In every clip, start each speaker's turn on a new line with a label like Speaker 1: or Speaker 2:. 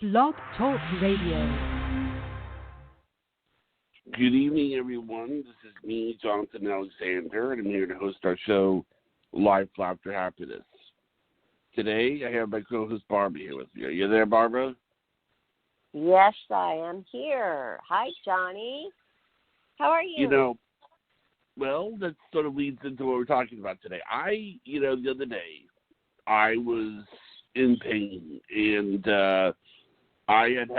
Speaker 1: Blog Talk Radio.
Speaker 2: Good evening, everyone. This is me, Jonathan Alexander, and I'm here to host our show, Life, Laughter, Happiness. Today, I have my co-host Barbara here with me. Are you there, Barbara?
Speaker 3: Yes, I am here. Hi, Johnny. How are you?
Speaker 2: Well, that sort of leads into what we're talking about today. The other day, I was in pain, and I had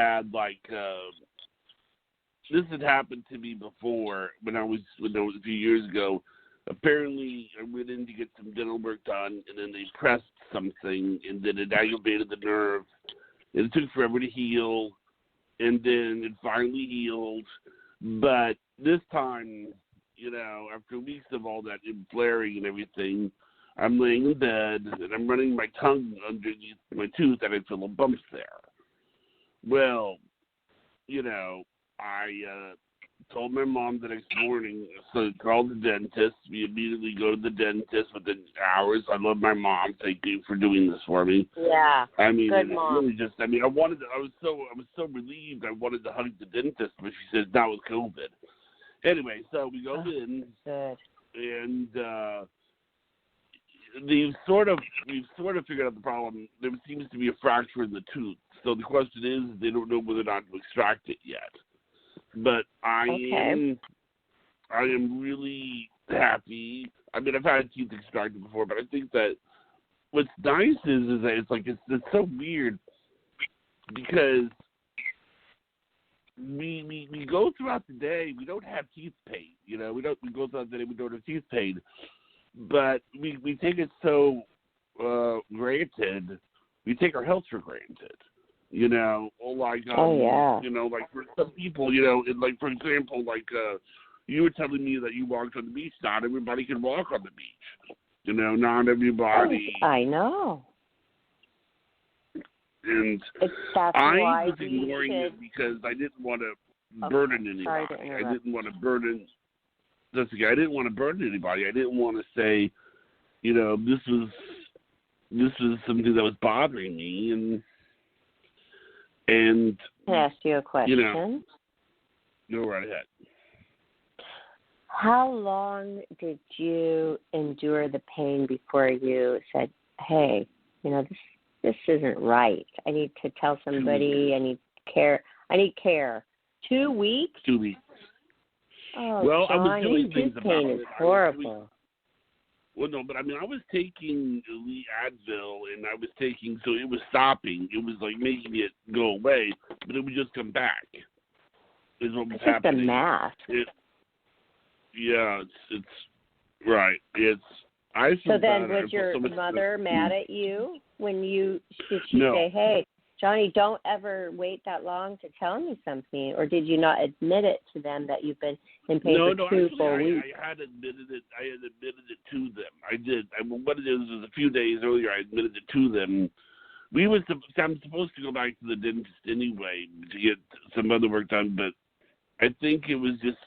Speaker 2: this had happened to me before when I was a few years ago. Apparently, I went in to get some dental work done, and then they pressed something, and then it aggravated the nerve, and it took forever to heal, and then it finally healed. But this time, after weeks of all that flaring and everything, I'm laying in bed, and I'm running my tongue underneath my tooth, and I feel a bump there. Well, I told my mom the next morning, so I called the dentist. We immediately go to the dentist within hours. I love my mom. Thank you for doing this for me.
Speaker 3: Yeah,
Speaker 2: I mean,
Speaker 3: good mom.
Speaker 2: Really I was so relieved. I wanted to hug the dentist, but she said not with COVID. Anyway, so we go in,
Speaker 3: good.
Speaker 2: and we've sort of figured out the problem. There seems to be a fracture in the tooth. So the question is, they don't know whether or not to extract it yet. But I am really happy. I mean, I've had teeth extracted before, but I think that what's nice is that it's so weird because we go throughout the day. We don't have teeth pain. We go throughout the day. We don't have teeth pain, but we take it so granted. We take our health for granted. For some people, for example, you were telling me that you walked on the beach. Not everybody can walk on the beach. Not everybody.
Speaker 3: I know.
Speaker 2: And I was ignoring it because I didn't want to burden anybody. I didn't want to burden. That's okay. I didn't want to burden anybody. I didn't want to say, this was something that was bothering me, and
Speaker 3: can I ask you a question?
Speaker 2: Go right ahead.
Speaker 3: How long did you endure the pain before you said, "Hey, this isn't right. I need to tell somebody. I need care. 2 weeks?
Speaker 2: 2 weeks.
Speaker 3: Oh,
Speaker 2: well,
Speaker 3: Johnny,
Speaker 2: I was doing things about
Speaker 3: pain
Speaker 2: it.
Speaker 3: is horrible.
Speaker 2: Well, no, but I was taking Advil, and I was taking, so it was stopping. It was making it go away, but it would just come back. Is what was happening.
Speaker 3: It's the math.
Speaker 2: It's right.
Speaker 3: So then, was your mother mad at you when did she say, "Hey, Johnny, don't ever wait that long to tell me something," or did you not admit it to them that you've been in pain for 2 full weeks?
Speaker 2: I had admitted it. I had admitted it to them. I did. What it is a few days earlier, I admitted it to them. I'm supposed to go back to the dentist anyway to get some other work done, but I think it was just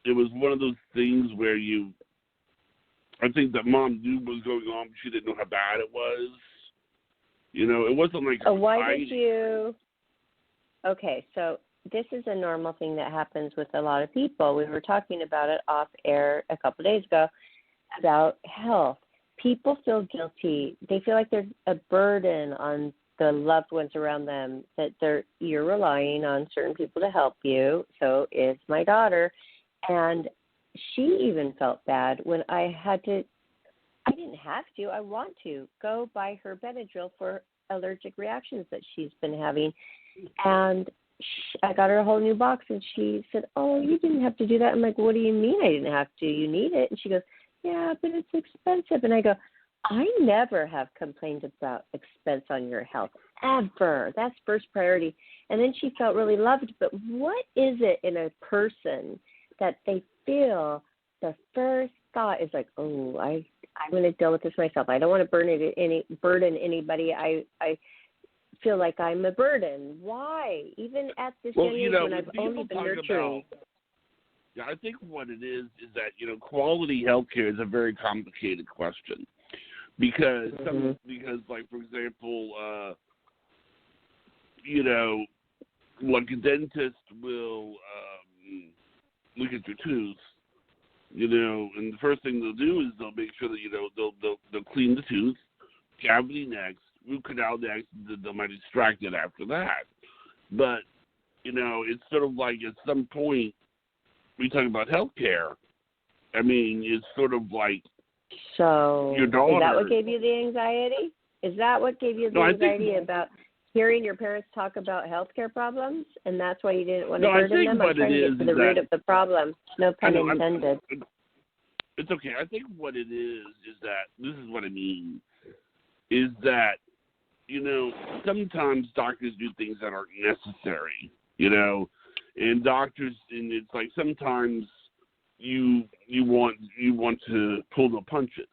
Speaker 2: it was one of those things where I think that mom knew what was going on, but she didn't know how bad it was. It wasn't like.
Speaker 3: Why did you? Okay, so this is a normal thing that happens with a lot of people. We were talking about it off air a couple of days ago about health. People feel guilty. They feel like there's a burden on the loved ones around them that you're relying on certain people to help you. So is my daughter, and she even felt bad when I didn't have to. I want to go buy her Benadryl for allergic reactions that she's been having. And I got her a whole new box, and she said, "Oh, you didn't have to do that." I'm like, "What do you mean I didn't have to? You need it." And she goes, "Yeah, but it's expensive." And I go, "I never have complained about expense on your health, ever. That's first priority." And then she felt really loved. But what is it in a person that they feel the first thought is like, "Oh, I'm going to deal with this myself. I don't want to burden anybody. I feel like I'm a burden." Why? Even at this young age when I've only been nurturing.
Speaker 2: I think what it is that, quality health care is a very complicated question. Because, for example, like a dentist will look at your tooth, and the first thing they'll do is they'll make sure that, they'll clean the tooth, cavity next, root canal next, then they might extract it after that. But, it's sort of like at some point, we talk about healthcare. I mean, it's sort of like your daughter.
Speaker 3: Is that what gave you the anxiety? Is that what gave you the anxiety about hearing your parents talk about healthcare problems, and that's why you didn't want to burden them? I'm trying to get to the root of the problem. No pun intended.
Speaker 2: It's okay. I think what it is that, this is what I mean, is that, sometimes doctors do things that aren't necessary, and doctors, and it's like sometimes you want to pull the punches.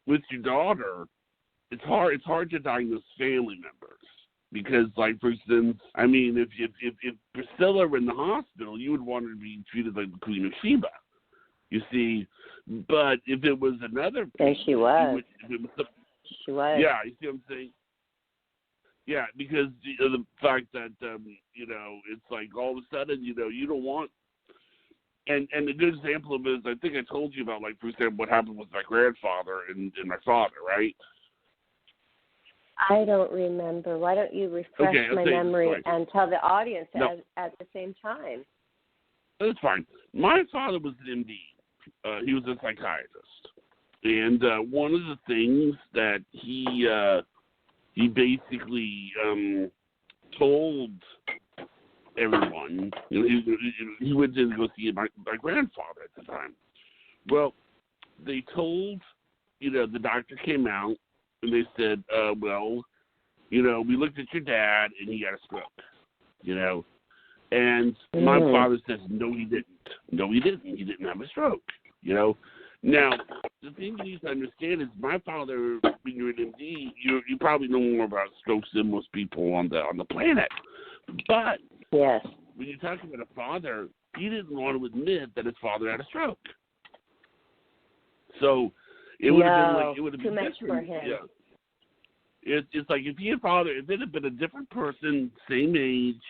Speaker 2: With your daughter, it's hard to diagnose family members because, like, for instance, I mean, if Priscilla were in the hospital, you would want her to be treated like the Queen of Sheba, you see. But if it was another,
Speaker 3: and she was. She was.
Speaker 2: Yeah, you see what I'm saying? Yeah, because the fact that it's like all of a sudden, you don't want. And a good example of it is, I think I told you about, like, for example, what happened with my grandfather and my father, right?
Speaker 3: I don't remember. Why don't you refresh my memory and tell the audience at the same time?
Speaker 2: That's fine. My father was an MD. He was a psychiatrist. And one of the things that he basically told everyone, he went to go see my grandfather at the time. Well, they told, the doctor came out and they said, we looked at your dad and he had a stroke, And my father says, no, he didn't. No, he didn't. He didn't have a stroke, Now, the thing you need to understand is my father, when you're an MD, you probably know more about strokes than most people on the planet. But
Speaker 3: yes,
Speaker 2: when you're talking about a father, he didn't want to admit that his father had a stroke. So it would have been
Speaker 3: too much
Speaker 2: different.
Speaker 3: for him.
Speaker 2: Yeah. It's like if it had been a different person, same age,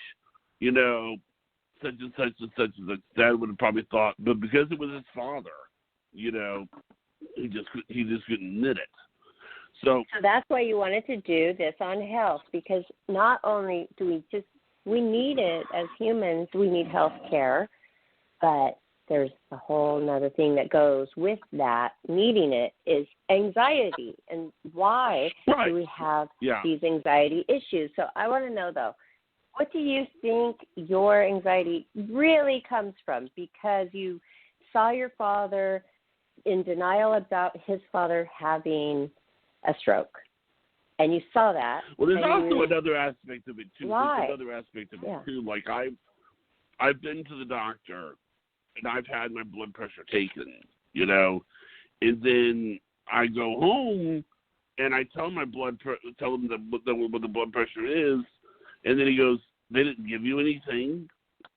Speaker 2: such and such and such and such, Dad would have probably thought. But because it was his father, he just couldn't admit it. So
Speaker 3: that's why you wanted to do this on health, because not only do we need it as humans, we need health care, but there's a whole other thing that goes with that, needing it, is anxiety. And why do we have these anxiety issues? So I want to know, though, what do you think your anxiety really comes from? Because you saw your father in denial about his father having a stroke, and you saw that.
Speaker 2: Well, there's also another aspect of it too.
Speaker 3: Why?
Speaker 2: There's another aspect of it too. Like I've been to the doctor, and I've had my blood pressure taken, and then I go home, and I tell him what the blood pressure is, and then he goes, "They didn't give you anything."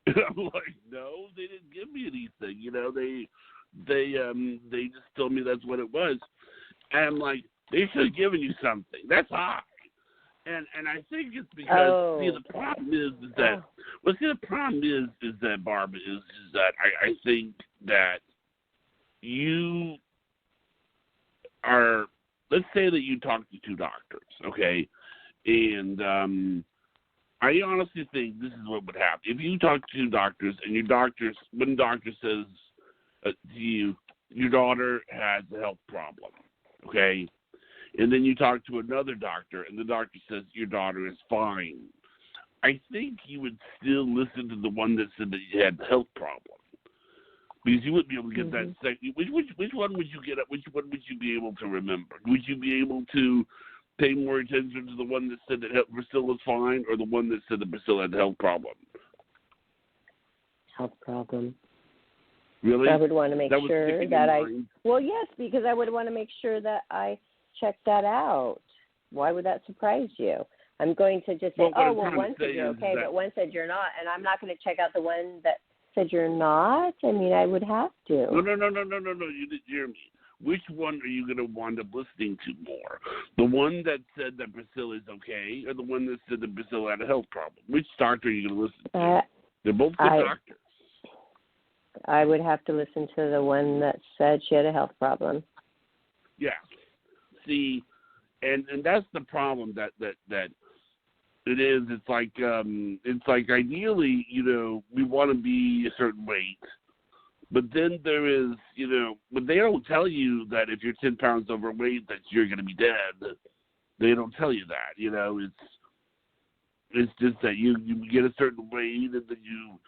Speaker 2: And I'm like, "No, they didn't give me anything. They just told me that's what it was." And I'm like, they should have given you something. That's high. And I think it's because the problem is that Barbara is that I think that you are, let's say that you talk to two doctors, okay? And I honestly think this is what would happen. If you talk to two doctors and one doctor says to you, your daughter has a health problem, okay? And then you talk to another doctor, and the doctor says your daughter is fine. I think you would still listen to the one that said that you had the health problem, because you wouldn't be able to get that second. Which one would you get? Which one would you be able to remember? Would you be able to pay more attention to the one that said that Priscilla was fine, or the one that said that Priscilla had a health problem?
Speaker 3: Health problem.
Speaker 2: Really?
Speaker 3: I would want to make sure that well, yes, because I would want to make sure that I check that out. Why would that surprise you? I'm going to just say, one said you're okay, but one said you're not, and I'm not going to check out the one that said you're not. I mean, I would have to.
Speaker 2: No, you didn't hear me. which one are you going to wind up listening to more? The one that said that Priscilla is okay, or the one that said that Priscilla had a health problem? Which doctor are you going to listen to? They're both good doctors.
Speaker 3: I would have to listen to the one that said she had a health problem.
Speaker 2: Yeah. See, and that's the problem that it is. It's like ideally, we want to be a certain weight, but then there is, but they don't tell you that if you're 10 pounds overweight that you're going to be dead. They don't tell you that. It's just that you get a certain weight and then you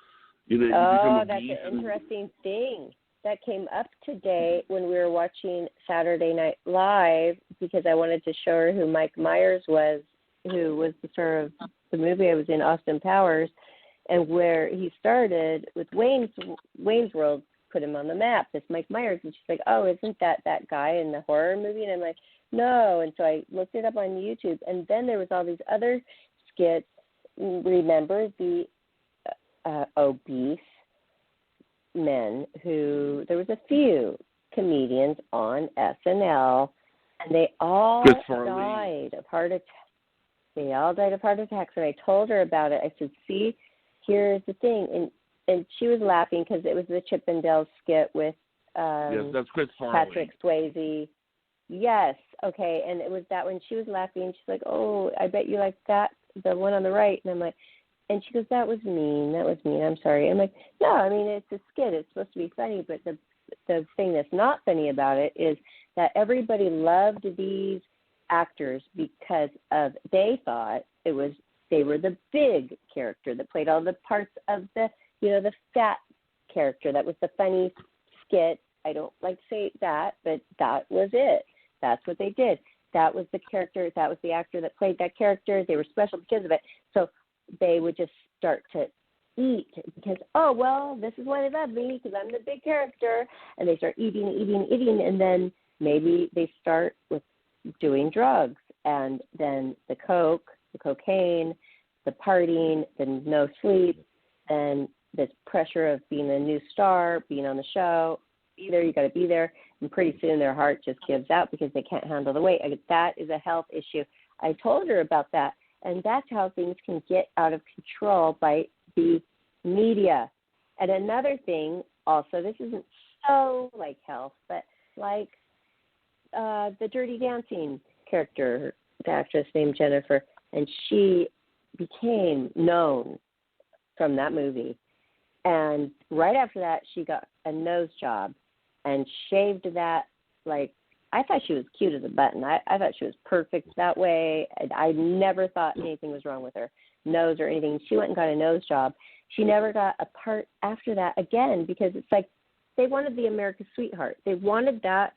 Speaker 2: become obese.
Speaker 3: That's an interesting thing that came up today when we were watching Saturday Night Live, because I wanted to show her who Mike Myers was, who was the star of the movie I was in, Austin Powers, and where he started with Wayne's World, put him on the map, this Mike Myers. And she's like, oh, isn't that guy in the horror movie? And I'm like, no. And so I looked it up on YouTube, and then there was all these other skits. Remember the obese men who, there was a few comedians on SNL, and they all died of heart attacks. They all died of heart attacks, and I told her about it. I said, see, here's the thing. And she was laughing because it was the Chippendales skit with
Speaker 2: yes, that's Chris Farley.
Speaker 3: Patrick Swayze. Yes, okay, and it was that when she was laughing, she's like, oh, I bet you like that, the one on the right. And I'm like, and she goes, that was mean, I'm sorry. I'm like, no, I mean, it's a skit, it's supposed to be funny, but the thing that's not funny about it is that everybody loved these actors because they thought they were the big character that played all the parts of the fat character. That was the funny skit. I don't like to say that, but that was it. That's what they did. That was the character. That was the actor that played that character. They were special because of it. So they would just start to eat because, oh, well, this is why they love me, because I'm the big character. And they start eating, and then maybe they start with doing drugs, and then the coke, the cocaine, the partying, the no sleep, and this pressure of being a new star, being on the show. Either you got to be there, and pretty soon their heart just gives out because they can't handle the weight. That is a health issue. I told her about that, and that's how things can get out of control by the media. And another thing, also, this isn't so like health, but like the Dirty Dancing character, the actress named Jennifer, and she became known from that movie. And right after that, she got a nose job and shaved that. Like, I thought she was cute as a button. I thought she was perfect that way. I never thought anything was wrong with her nose or anything. She went and got a nose job. She never got a part after that again, because it's like they wanted the America's Sweetheart. They wanted that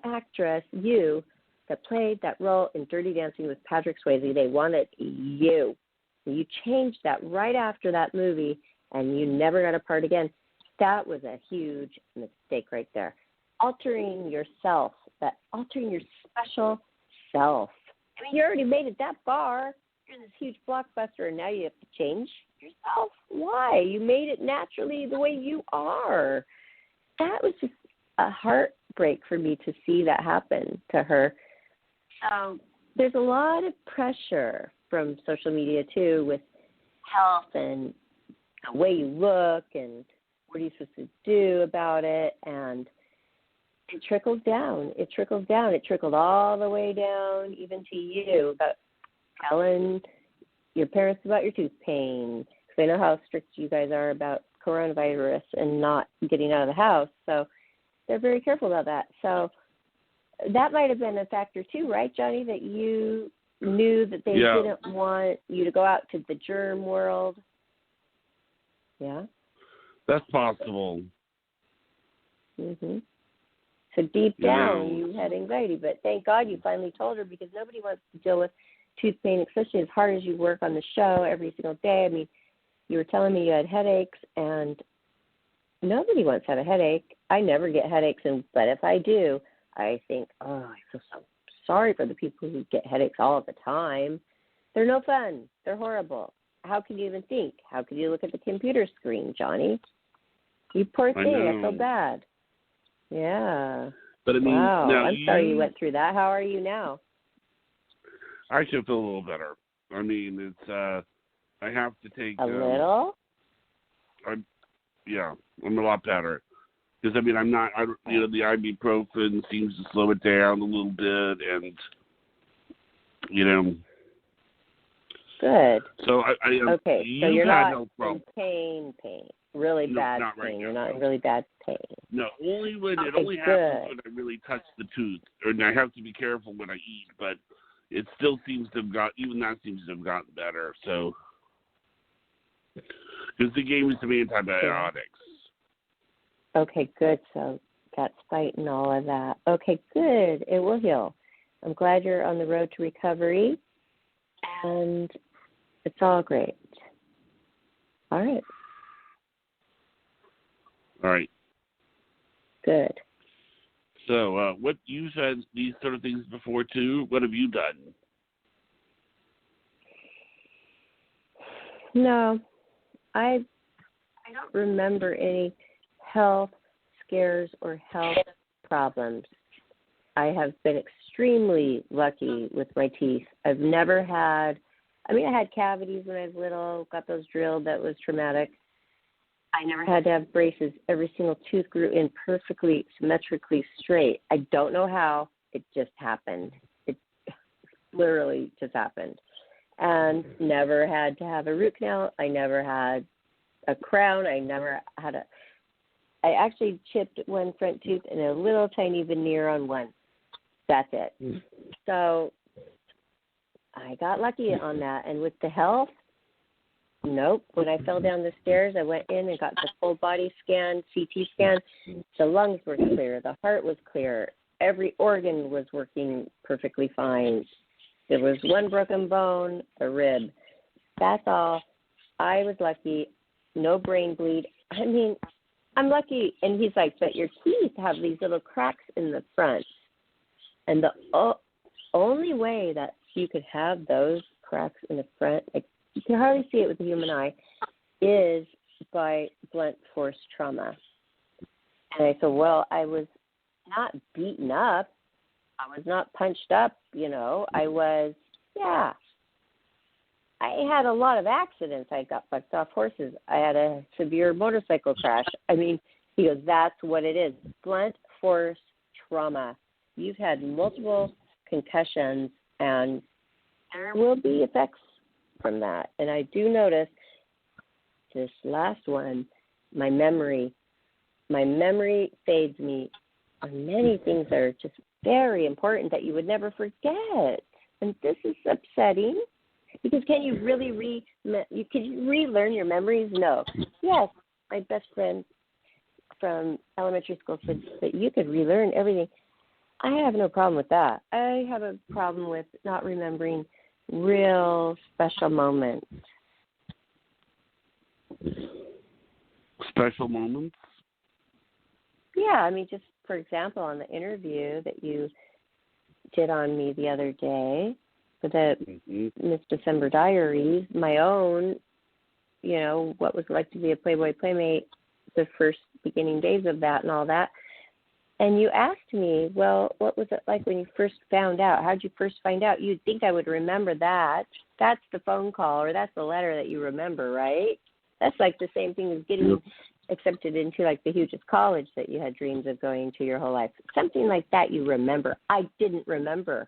Speaker 3: actress, you, that played that role in Dirty Dancing with Patrick Swayze. They wanted you. You changed that right after that movie, and you never got a part again. That was a huge mistake right there. Altering yourself, altering your special self. I mean, you already made it that far. You're this huge blockbuster, and now you have to change yourself. Why? You made it naturally the way you are. That was just a heartbreak for me to see that happen to her. So there's a lot of pressure from social media, too, with health and the way you look and what are you supposed to do about it. And it trickles down. It trickled all the way down even to you, about telling your parents about your tooth pain, because I know how strict you guys are about coronavirus and not getting out of the house. So they're very careful about that. So that might have been a factor too, right, Johnny, that you knew that they didn't want you to go out to the germ world? Yeah?
Speaker 2: That's possible.
Speaker 3: Mhm. So deep down, you had anxiety, but thank God you finally told her, because nobody wants to deal with tooth pain, especially as hard as you work on the show every single day. I mean, you were telling me you had headaches, and nobody wants to have a headache. I never get headaches, but if I do, I think, oh, I feel so sorry for the people who get headaches all the time. They're no fun. They're horrible. How can you even think? How can you look at the computer screen, Johnny? You poor thing. I feel bad. Yeah.
Speaker 2: But I mean,
Speaker 3: Wow,
Speaker 2: now
Speaker 3: I'm sorry you went through that. How are you now?
Speaker 2: I
Speaker 3: Sorry you now. How are you now?
Speaker 2: I should feel a little better. I mean, it's I have to take
Speaker 3: A little?
Speaker 2: I'm a lot better. Because I mean, I'm not. The ibuprofen seems to slow it down a little bit, and
Speaker 3: Good.
Speaker 2: So I
Speaker 3: okay. So
Speaker 2: you've
Speaker 3: you're
Speaker 2: had
Speaker 3: not
Speaker 2: no problem.
Speaker 3: in pain, really
Speaker 2: No,
Speaker 3: bad
Speaker 2: not
Speaker 3: pain.
Speaker 2: right now.
Speaker 3: You're not in really bad pain.
Speaker 2: No, only when it
Speaker 3: Okay,
Speaker 2: only happens
Speaker 3: good.
Speaker 2: when I really touch the tooth, and I have to be careful when I eat. But it still seems to have even that seems to have gotten better. So because they gave me some antibiotics.
Speaker 3: Okay, good. So that's fighting all of that. Okay, good. It will heal. I'm glad you're on the road to recovery, and it's all great. All right.
Speaker 2: All right.
Speaker 3: Good.
Speaker 2: So what you said these sort of things before too. What have you done?
Speaker 3: No, I don't remember any health scares or health problems. I have been extremely lucky with my teeth. I've never had, I had cavities when I was little, got those drilled. That was traumatic. I never had to have braces. Every single tooth grew in perfectly, symmetrically straight. I don't know how. It just happened. It literally just happened. And never had to have a root canal. I never had a crown. I actually chipped one front tooth and a little tiny veneer on one. That's it. So I got lucky on that. And with the health, nope. When I fell down the stairs, I went in and got the full body scan, CT scan. The lungs were clear. The heart was clear. Every organ was working perfectly fine. There was one broken bone, a rib. That's all. I was lucky. No brain bleed. I'm lucky. And he's like, but your teeth have these little cracks in the front. And the only way that you could have those cracks in the front, you can hardly see it with the human eye, is by blunt force trauma. And I said, well, I was not beaten up. I was not punched up, I was, I had a lot of accidents. I got bucked off horses. I had a severe motorcycle crash. He goes, that's what it is. Blunt force trauma. You've had multiple concussions, and there will be effects from that. And I do notice this last one, my memory fades me on many things that are just very important that you would never forget. And this is upsetting because can you really relearn your memories? No. Yes, my best friend from elementary school said that you could relearn everything. I have no problem with that. I have a problem with not remembering real special moments.
Speaker 2: Special moments?
Speaker 3: Yeah, just for example, on the interview that you did on me the other day, for the Miss December Diaries, my own, what was it like to be a Playboy Playmate, the first beginning days of that and all that. And you asked me, well, what was it like when you first found out? How did you first find out? You'd think I would remember that. That's the phone call or that's the letter that you remember, right? That's like the same thing as getting accepted into like the hugest college that you had dreams of going to your whole life. Something like that you remember. I didn't remember.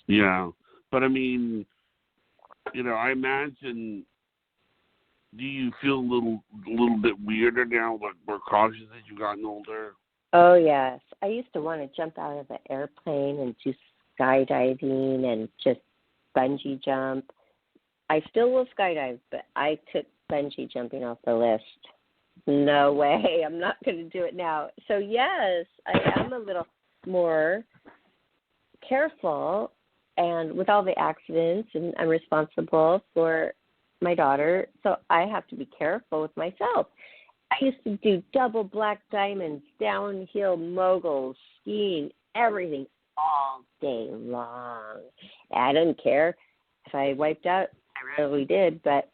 Speaker 2: Yeah. But I imagine, do you feel a little bit weirder now, like more cautious as you've gotten older?
Speaker 3: Oh, yes. I used to want to jump out of an airplane and do skydiving and just bungee jump. I still will skydive, but I took bungee jumping off the list. No way. I'm not going to do it now. So, yes, I am a little more careful. And with all the accidents, and I'm responsible for my daughter, so I have to be careful with myself. I used to do double black diamonds, downhill moguls, skiing, everything all day long. I didn't care if I wiped out. I rarely did, but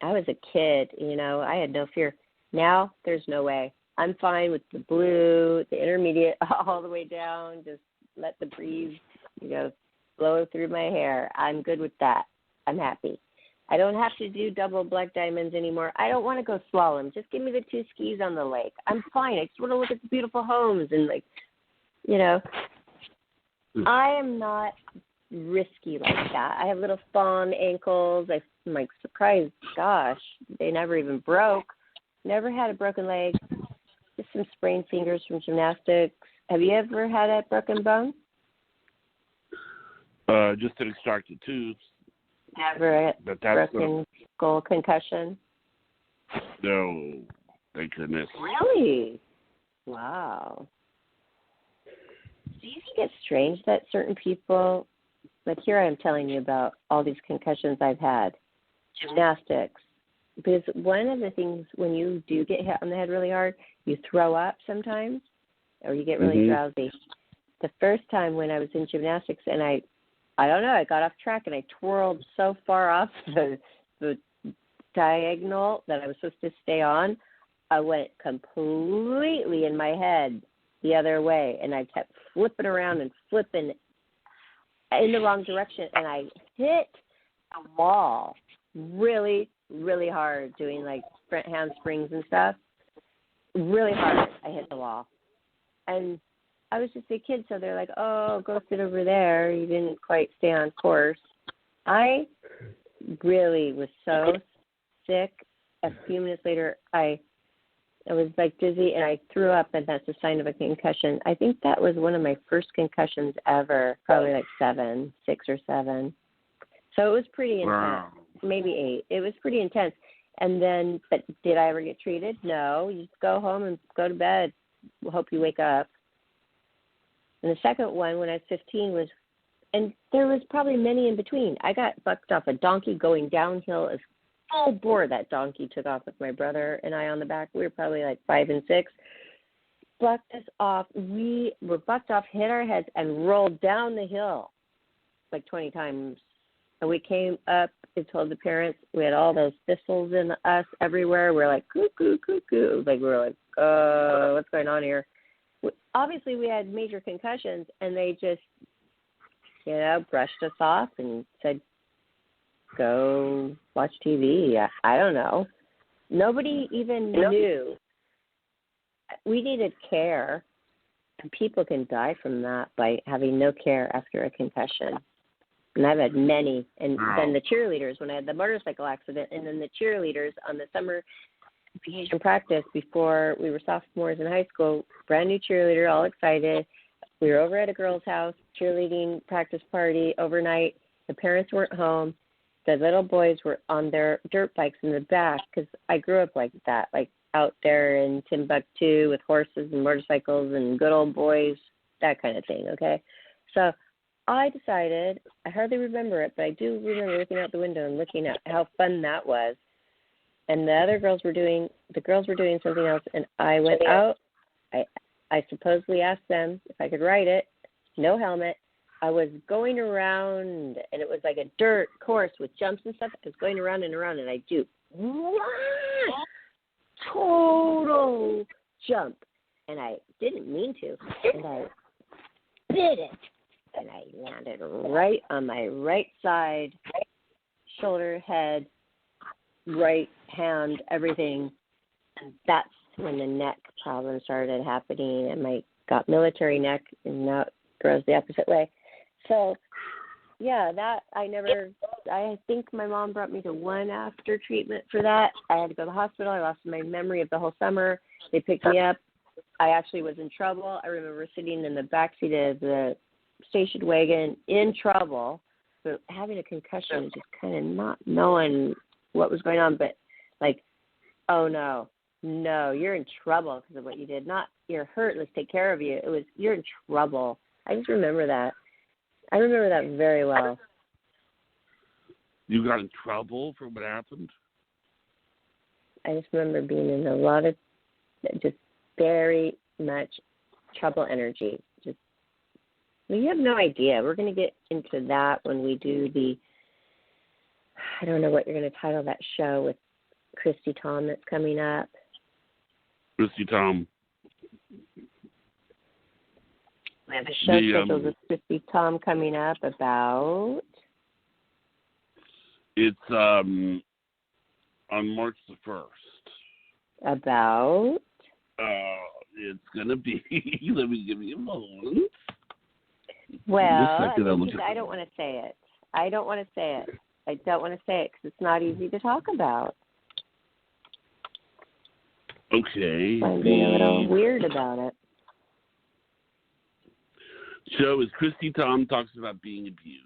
Speaker 3: I was a kid, I had no fear. Now there's no way. I'm fine with the blue, the intermediate, all the way down. Just let the breeze, blow through my hair. I'm good with that. I'm happy. I don't have to do double black diamonds anymore. I don't want to go slalom. Just give me the 2 skis on the lake. I'm fine. I just want to look at the beautiful homes and, I am not risky like that. I have little fawn ankles. I'm like surprised. Gosh, they never even broke. Never had a broken leg. Just some sprained fingers from gymnastics. Have you ever had a broken bone?
Speaker 2: Just an extracted tooth.
Speaker 3: Never a broken skull concussion?
Speaker 2: No, thank goodness.
Speaker 3: Really? Wow. Do you think it's strange that certain people, like here I am telling you about all these concussions I've had, gymnastics, because one of the things when you do get hit on the head really hard, you throw up sometimes or you get really drowsy. The first time when I was in gymnastics and I don't know, I got off track and I twirled so far off the diagonal that I was supposed to stay on, I went completely in my head the other way, and I kept flipping around and flipping in the wrong direction, and I hit a wall really, really hard, doing like front handsprings and stuff. Really hard, I hit the wall. And I was just a kid, so they're like, oh, go sit over there. You didn't quite stay on course. I really was so sick. A few minutes later, I was like dizzy, and I threw up, and that's a sign of a concussion. I think that was one of my first concussions ever, probably like 6 or 7. So it was pretty intense,
Speaker 2: Wow.
Speaker 3: Maybe 8. It was pretty intense. And then, but did I ever get treated? No. You just go home and go to bed. We'll hope you wake up. And the second one, when I was 15, and there was probably many in between. I got bucked off a donkey going downhill as full bore. That donkey took off with my brother and I on the back. We were probably like 5 and 6. Bucked us off. We were bucked off, hit our heads, and rolled down the hill like 20 times. And we came up and told the parents we had all those thistles in us everywhere. We're like, cuckoo, cuckoo. Like, we were like, what's going on here? Obviously, we had major concussions, and they just, brushed us off and said, go watch TV. I don't know. Nobody even knew. We needed care, and people can die from that by having no care after a concussion. And I've had many. And then the cheerleaders, when I had the motorcycle accident, and then the cheerleaders on the summer vacation practice before we were sophomores in high school, brand new cheerleader, all excited. We were over at a girl's house, cheerleading practice party overnight. The parents weren't home. The little boys were on their dirt bikes in the back, because I grew up like that, like out there in Timbuktu with horses and motorcycles and good old boys, that kind of thing, okay? So I decided, I hardly remember it, but I do remember looking out the window and looking at how fun that was. And the girls were doing something else, and I went out. I supposedly asked them if I could ride it. No helmet. I was going around, and it was like a dirt course with jumps and stuff. I was going around and around, and I do total jump, and I didn't mean to, and I did it, and I landed right on my right side, shoulder, head, right hand, everything. And that's when the neck problem started happening, and I got military neck, and now it grows the opposite way. So, yeah, that I think my mom brought me to one after treatment for that. I had to go to the hospital. I lost my memory of the whole summer. They picked me up. I actually was in trouble. I remember sitting in the backseat of the station wagon in trouble, but having a concussion and just kind of not knowing what was going on, but like, oh no, you're in trouble because of what you did. Not you're hurt, let's take care of you. It was you're in trouble. I just remember that. I remember that very well.
Speaker 2: You got in trouble for what happened?
Speaker 3: I just remember being in a lot of just very much trouble energy. Just you have no idea. We're going to get into that when we do I don't know what you're going to title that show with Christy Tom that's coming up.
Speaker 2: Christy Tom.
Speaker 3: We have a show scheduled with Christy Tom coming up about.
Speaker 2: It's on March the 1st.
Speaker 3: About.
Speaker 2: It's gonna be. Let me give you a moment.
Speaker 3: Well, I don't want to say it. I don't want to say it because it's not easy to talk about.
Speaker 2: Okay.
Speaker 3: I'm being a little weird about it.
Speaker 2: Show is Christy Tom talks about being abused.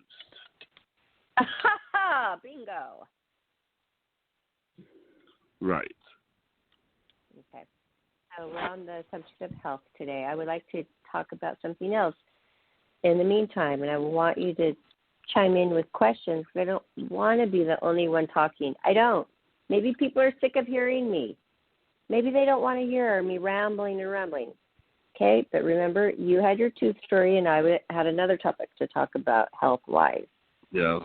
Speaker 3: Bingo.
Speaker 2: Right.
Speaker 3: Okay. So we're on the subject of health today. I would like to talk about something else in the meantime, and I want you to chime in with questions because I don't want to be the only one talking. I don't. Maybe people are sick of hearing me. Maybe they don't want to hear me rambling and rambling. Okay, but remember, you had your tooth story, and I had another topic to talk about health-wise.
Speaker 2: Yeah.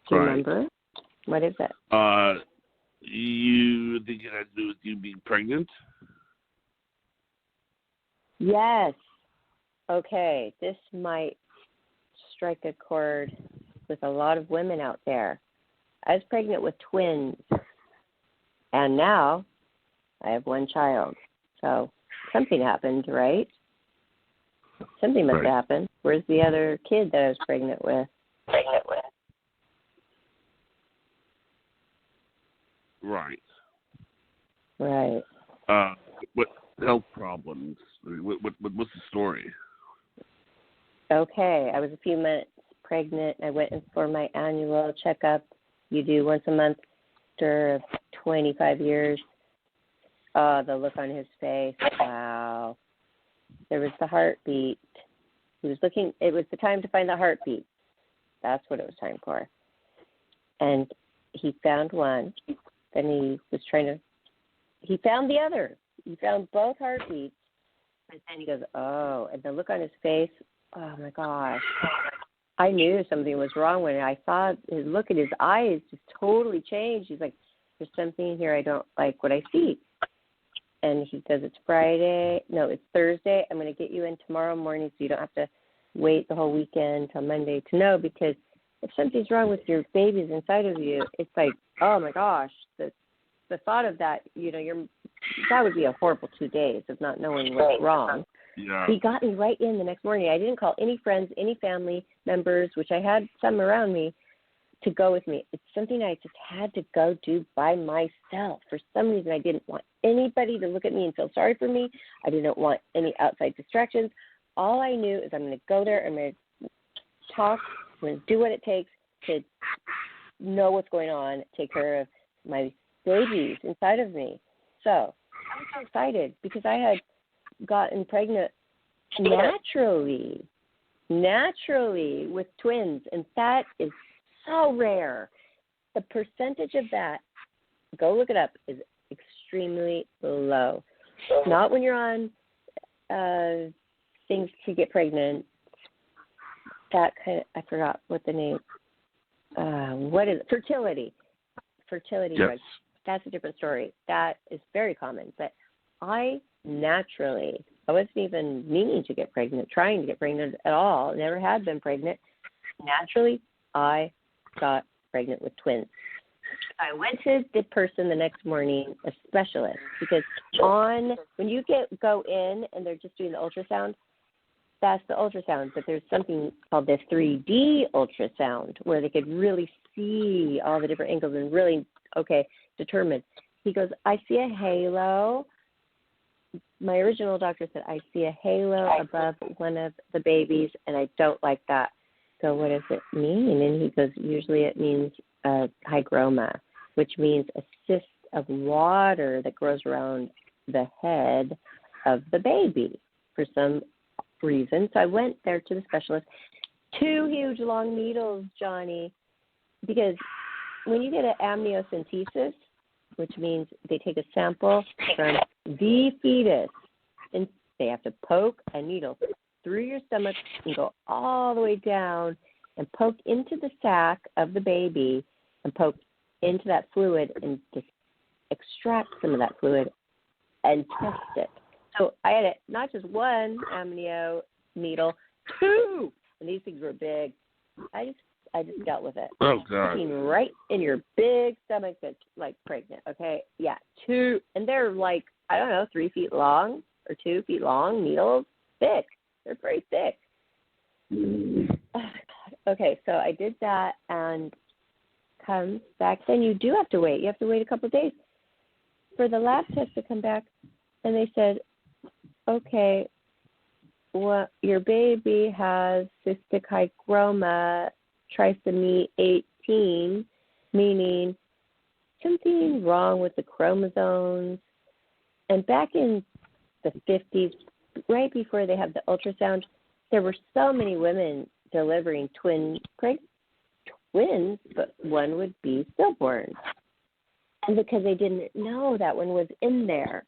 Speaker 3: Do you remember? What is it?
Speaker 2: You think it had to do with you being pregnant?
Speaker 3: Yes. Okay, this might strike a chord with a lot of women out there. I was pregnant with twins, and now I have one child. So something happened, right? Something must have happened. Where's the other kid that I was pregnant with?
Speaker 2: Right.
Speaker 3: Right.
Speaker 2: What health problems? What's the story?
Speaker 3: Okay, I was a few months pregnant. I went in for my annual checkup. You do once a month after 25 years. Oh, the look on his face. Wow. There was the heartbeat. He was looking. It was the time to find the heartbeat. That's what it was time for. And he found one. Then he found the other. He found both heartbeats. And then he goes, oh, and the look on his face, oh my gosh. I knew something was wrong when I saw his look at his eyes just totally changed. He's like, there's something here I don't like what I see. And he says, it's Thursday. I'm going to get you in tomorrow morning so you don't have to wait the whole weekend till Monday to know, because if something's wrong with your babies inside of you, it's like, oh my gosh, the thought of that, that would be a horrible 2 days of not knowing what's wrong.
Speaker 2: Yeah.
Speaker 3: He got me right in the next morning. I didn't call any friends, any family members, which I had some around me, to go with me. It's something I just had to go do by myself. For some reason, I didn't want anybody to look at me and feel sorry for me. I didn't want any outside distractions. All I knew is I'm going to go there, I'm going to talk, I'm going to do what it takes to know what's going on, take care of my babies inside of me. So I was so excited because I had gotten pregnant naturally with twins, and that is so rare. The percentage of that, go look it up, is extremely low. Not when you're on things to get pregnant. That kind of, I forgot what the name. What is it? Fertility
Speaker 2: Yes.
Speaker 3: drugs. That's a different story. That is very common. But I wasn't even meaning to get pregnant, trying to get pregnant at all. Never had been pregnant. Naturally, I got pregnant with twins. I went to the person the next morning, a specialist, because when you go in and they're just doing the ultrasound, that's the ultrasound. But there's something called the 3D ultrasound where they could really see all the different angles and really, determine. He goes, I see a halo. My original doctor said, I see a halo above one of the babies, and I don't like that. So what does it mean? And he goes, usually it means hygroma, which means a cyst of water that grows around the head of the baby for some reason. So I went there to the specialist. 2 huge long needles, Johnny, because when you get an amniocentesis, which means they take a sample from the fetus, and they have to poke a needle through your stomach and go all the way down and poke into the sac of the baby and poke into that fluid and just extract some of that fluid and test it. So I had not just one amnio needle, 2, and these things were big. I just dealt with it.
Speaker 2: Oh, God.
Speaker 3: Sticking right in your big stomach that's like pregnant, okay? Yeah, 2, and they're like, I don't know, 3 feet long or 2 feet long needles, thick. They're pretty thick. Oh, God. Okay, so I did that and comes back. Then you do have to wait. You have to wait a couple of days for the lab test to come back, and they said, okay, well, your baby has cystic hygroma trisomy 18, meaning something wrong with the chromosomes. And back in the 50s, right before they had the ultrasound, there were so many women delivering twins, but one would be stillborn. And because they didn't know that one was in there.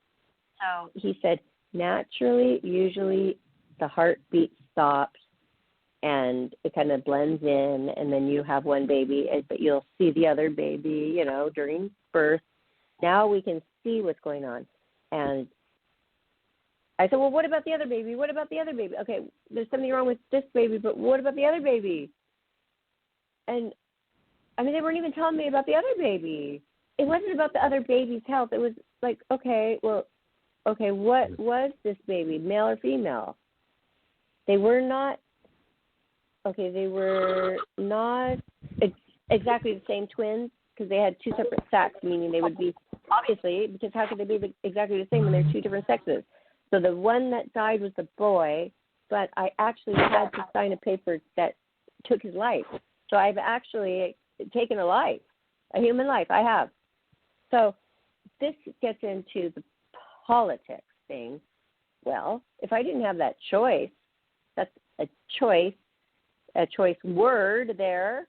Speaker 3: So he said, naturally, usually the heartbeat stops and it kind of blends in, and then you have one baby, but you'll see the other baby, during birth. Now we can see what's going on. And I said, well, what about the other baby? What about the other baby? Okay, there's something wrong with this baby, but what about the other baby? And, they weren't even telling me about the other baby. It wasn't about the other baby's health. It was like, what was this baby, male or female? They were not exactly the same twins because they had 2 separate sacs, meaning they would be, obviously, because how could they be exactly the same when they're 2 different sexes? So the one that died was the boy, but I actually had to sign a paper that took his life. So I've actually taken a human life. I have. So this gets into the politics thing. Well, if I didn't have that choice, that's a choice word there.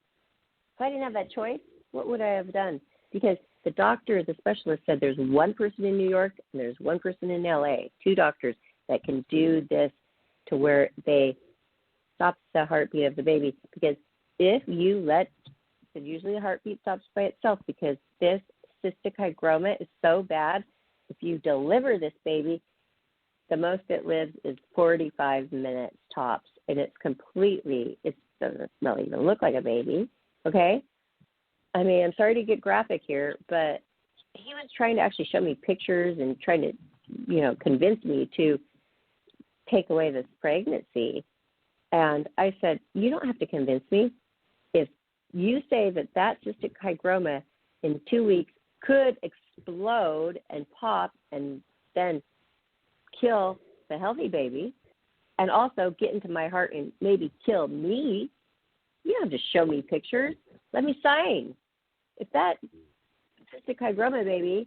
Speaker 3: If I didn't have that choice, what would I have done? Because the doctor, the specialist said there's one person in New York and there's one person in LA, 2 doctors that can do this to where they stop the heartbeat of the baby. Because if you usually the heartbeat stops by itself because this cystic hygroma is so bad. If you deliver this baby, the most it lives is 45 minutes tops, and it doesn't really even look like a baby, okay? I'm sorry to get graphic here, but he was trying to actually show me pictures and trying to, convince me to take away this pregnancy. And I said, you don't have to convince me. If you say that cystic hygroma in 2 weeks could explode and pop and then kill the healthy baby and also get into my heart and maybe kill me, you don't have to show me pictures. Let me sign. If that cystic hygroma baby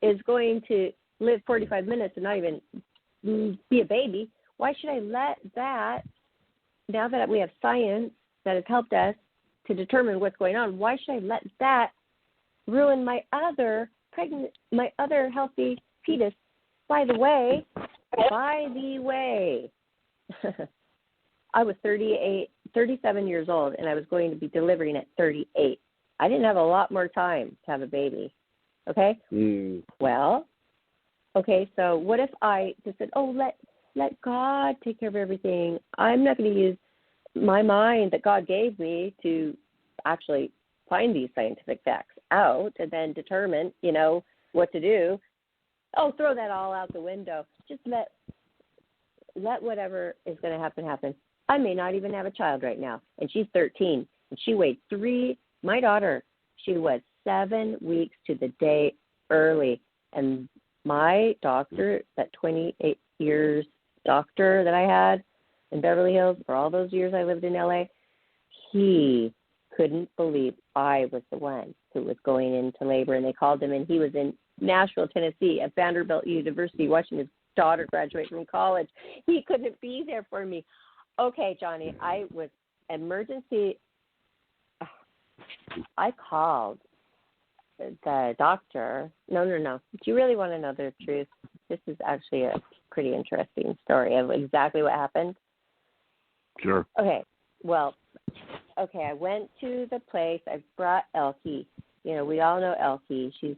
Speaker 3: is going to live 45 minutes and not even be a baby, why should I let that, now that we have science that has helped us to determine what's going on, why should I let that ruin my other healthy fetus? By the way, I was 37 years old, and I was going to be delivering at 38. I didn't have a lot more time to have a baby, okay? Well, okay, so what if I just said, let God take care of everything. I'm not going to use my mind that God gave me to actually find these scientific facts out and then determine, what to do. Oh, throw that all out the window. Just let whatever is going to happen. I may not even have a child right now, and she's 13, and she weighed 3. My daughter, she was 7 weeks to the day early, and my doctor, that 28 years doctor that I had in Beverly Hills for all those years I lived in LA, he couldn't believe I was the one who was going into labor, and they called him, and he was in Nashville, Tennessee at Vanderbilt University watching his daughter graduate from college. He couldn't be there for me. Okay, Johnny, I was emergency. I called the doctor. No. Do you really want to know the truth? This is actually a pretty interesting story of exactly what happened.
Speaker 2: Sure.
Speaker 3: Okay, I went to the place. I brought Elkie. We all know Elkie. She's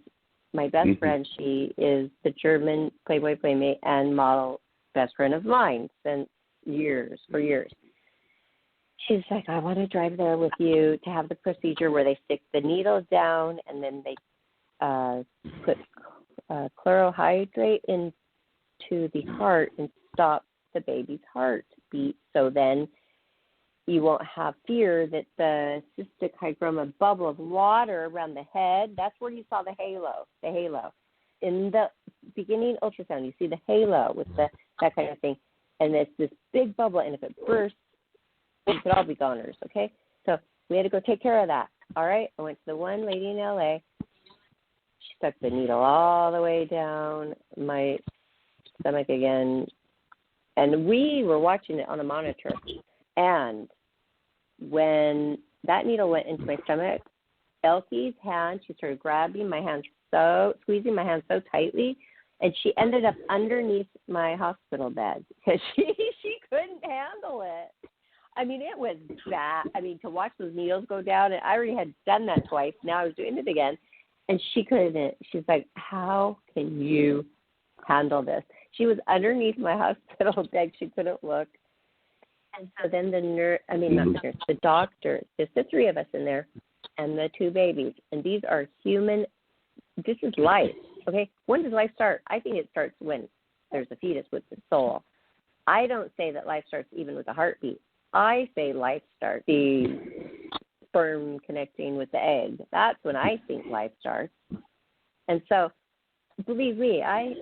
Speaker 3: my best friend. She is the German Playboy Playmate and model best friend of mine since for years. She's like, I want to drive there with you to have the procedure where they stick the needles down and then they put chlorohydrate into the heart and stop the baby's heartbeat. So then you won't have fear that the cystic hygroma bubble of water around the head, that's where you saw the halo. In the beginning ultrasound, you see the halo with that kind of thing. And it's this big bubble, and if it bursts, we could all be goners, okay? So we had to go take care of that, all right? I went to the one lady in L.A. She stuck the needle all the way down my stomach again, and we were watching it on a monitor. And when that needle went into my stomach, Elkie's hand, she started grabbing my hand squeezing my hand so tightly, and she ended up underneath my hospital bed because she couldn't handle it. I mean, it was bad. I mean, to watch those needles go down, and I already had done that twice. Now I was doing it again, and she couldn't. She's like, how can you handle this? She was underneath my hospital bed. She couldn't look. And so then the doctor, there's the three of us in there, and the two babies. And these are human. This is life, okay? When does life start? I think it starts when there's a fetus with the soul. I don't say that life starts even with a heartbeat. I say life starts the sperm connecting with the egg. That's when I think life starts. And so, believe me, I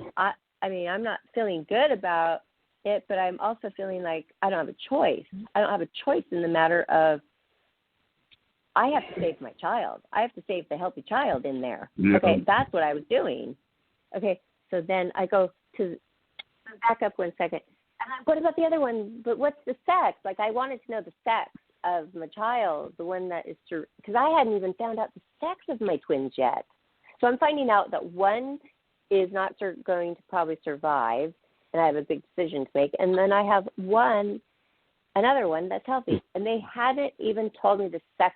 Speaker 3: mean, I'm not feeling good about it, but I'm also feeling like I don't have a choice. I don't have a choice in the matter of I have to save my child. I have to save the healthy child in there. Yeah. Okay, that's what I was doing. Okay, so then I go to back up 1 second. And then what about the other one? But what's the sex? Like, I wanted to know the sex of my child, the one that is, because I hadn't even found out the sex of my twins yet. So I'm finding out that one is not going to probably survive, and I have a big decision to make. And then I have another one that's healthy, and they hadn't even told me the sex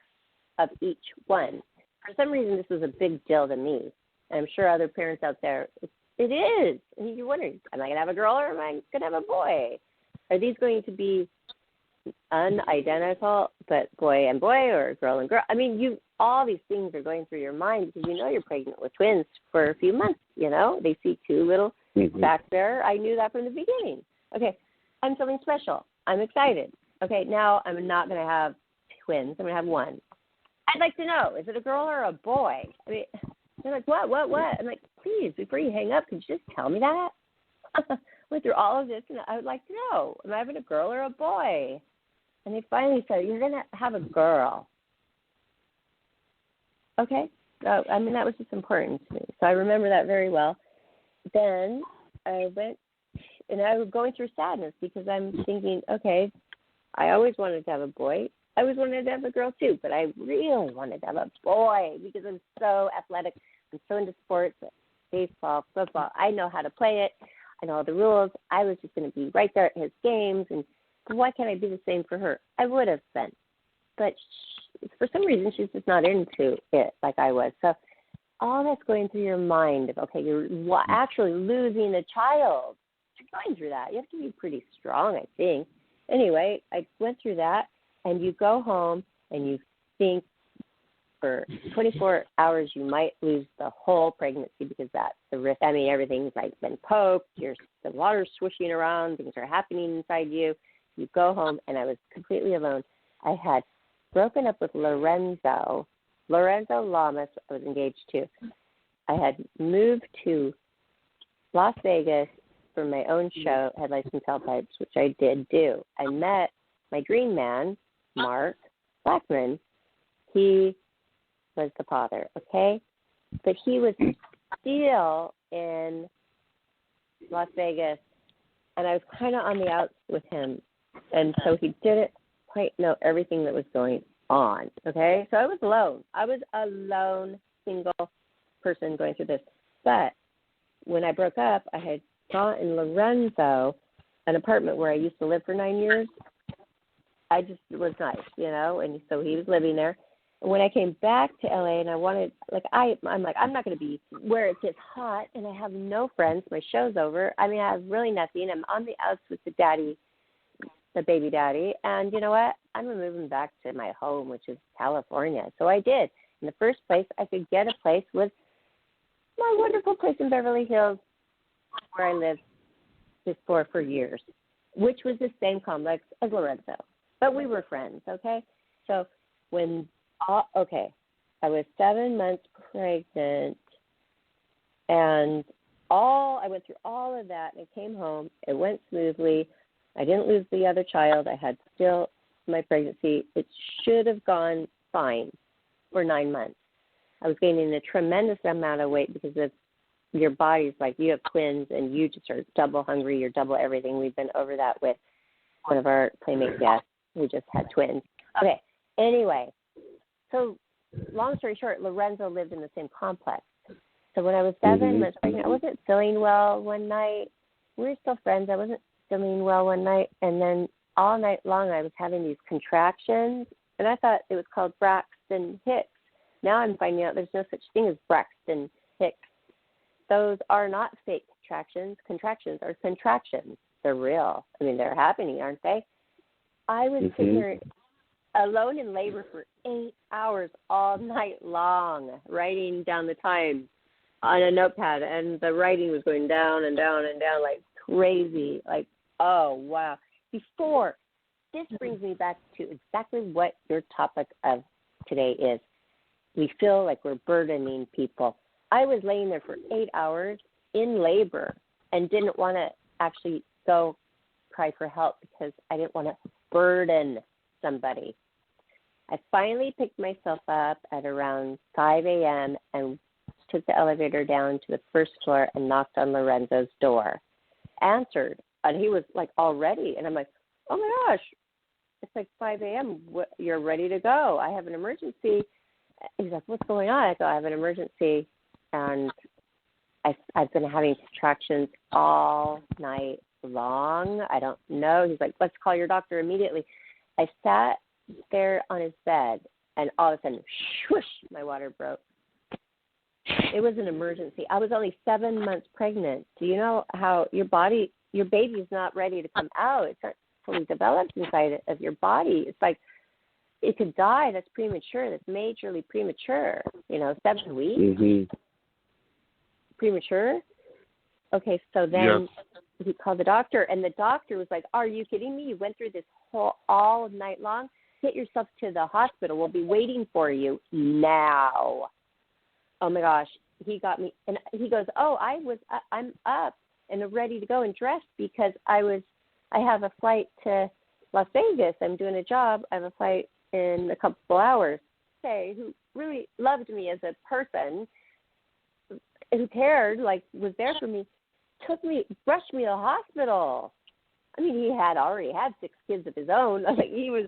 Speaker 3: of each one. For some reason, this was a big deal to me. And I'm sure other parents out there, it is. And you're wondering, am I going to have a girl or am I going to have a boy? Are these going to be unidentical, but boy and boy or girl and girl? I mean, all these things are going through your mind because you know you're pregnant with twins for a few months, you know. They see two little back there. I knew that from the beginning. Okay, I'm feeling special. I'm excited. Okay, now I'm not going to have twins. I'm going to have one. I'd like to know, is it a girl or a boy? I mean, they're like, what? I'm like, please, before you hang up, could you just tell me that? Went through all of this, and I would like to know, am I having a girl or a boy? And they finally said, you're going to have a girl. Okay. So, I mean, that was just important to me. So I remember that very well. Then I went, and I was going through sadness because I'm thinking, okay, I always wanted to have a boy. I always wanted to have a girl too, but I really wanted to have a boy because I'm so athletic. I'm so into sports, baseball, football. I know how to play it. I know all the rules. I was just going to be right there at his games, and why can't I be the same for her? I would have been. But for some reason, she's just not into it like I was. So all that's going through your mind of, okay, you're actually losing a child. You're going through that. You have to be pretty strong, I think. Anyway, I went through that. And you go home and you think for 24 hours you might lose the whole pregnancy because that's the risk. I mean, everything's like been poked, the water's swishing around, things are happening inside you. You go home, and I was completely alone. I had broken up with Lorenzo Lamas. I was engaged to. I had moved to Las Vegas for my own show, Headlights and Tailpipes, which I did do. I met my dream man, Mark Blackman. He was the father, okay? But he was still in Las Vegas, and I was kind of on the outs with him. And so he didn't quite know everything that was going on, okay? So I was alone. I was a lone, single person going through this. But when I broke up, I had got in Lorenzo an apartment where I used to live for 9 years. I just was nice, you know, and so he was living there. When I came back to LA and I wanted, like, I'm like, I'm not going to be where it gets hot and I have no friends. My show's over. I mean, I have really nothing. I'm on the outs with the baby daddy. And you know what? I'm moving back to my home, which is California. So I did. In the first place, I could get a place with my wonderful place in Beverly Hills where I lived before for years, which was the same complex as Lorenzo. But we were friends, okay? So I was 7 months pregnant, and I went through all of that, and I came home. It went smoothly. I didn't lose the other child. I had still my pregnancy. It should have gone fine for 9 months. I was gaining a tremendous amount of weight because of your body's like, you have twins, and you just are double hungry. You're double everything. We've been over that with one of our Playmate guests. We just had twins. Okay, anyway. So, long story short, Lorenzo lived in the same complex. So when I was 7 months pregnant, I wasn't feeling well one night. We were still friends. I wasn't feeling well one night. And then all night long, I was having these contractions. And I thought it was called Braxton Hicks. Now I'm finding out there's no such thing as Braxton Hicks. Those are not fake contractions. Contractions are contractions. They're real. I mean, they're happening, aren't they? I was sitting here alone in labor for 8 hours all night long, writing down the time on a notepad, and the writing was going down and down and down like crazy. Like, oh, wow. This brings me back to exactly what your topic of today is. We feel like we're burdening people. I was laying there for 8 hours in labor and didn't want to actually go cry for help because I didn't want to burden somebody. I finally picked myself up at around 5 a.m. and took the elevator down to the first floor and knocked on Lorenzo's door. Answered, and he was like all ready. And I'm like, oh my gosh, it's like 5 a.m. You're ready to go. I have an emergency. He's like, what's going on? I go, I have an emergency. And I've been having contractions all night long. I don't know. He's like, let's call your doctor immediately. I sat there on his bed, and all of a sudden, whoosh, my water broke. It was an emergency. I was only 7 months pregnant. Do you know how your baby's not ready to come out? It's not fully developed inside of your body. It's like it could die. That's premature. That's majorly premature. 7 weeks. Premature. Okay, so then he called the doctor, and the doctor was like, are you kidding me? You went through this all night long? Get yourself to the hospital. We'll be waiting for you now. Oh, my gosh. He got me, and he goes, I'm up and ready to go and dressed because I have a flight to Las Vegas. I'm doing a job. I have a flight in a couple hours. Who really loved me as a person, who cared, like was there for me, rushed me to the hospital. I mean, he had already had 6 kids of his own. He was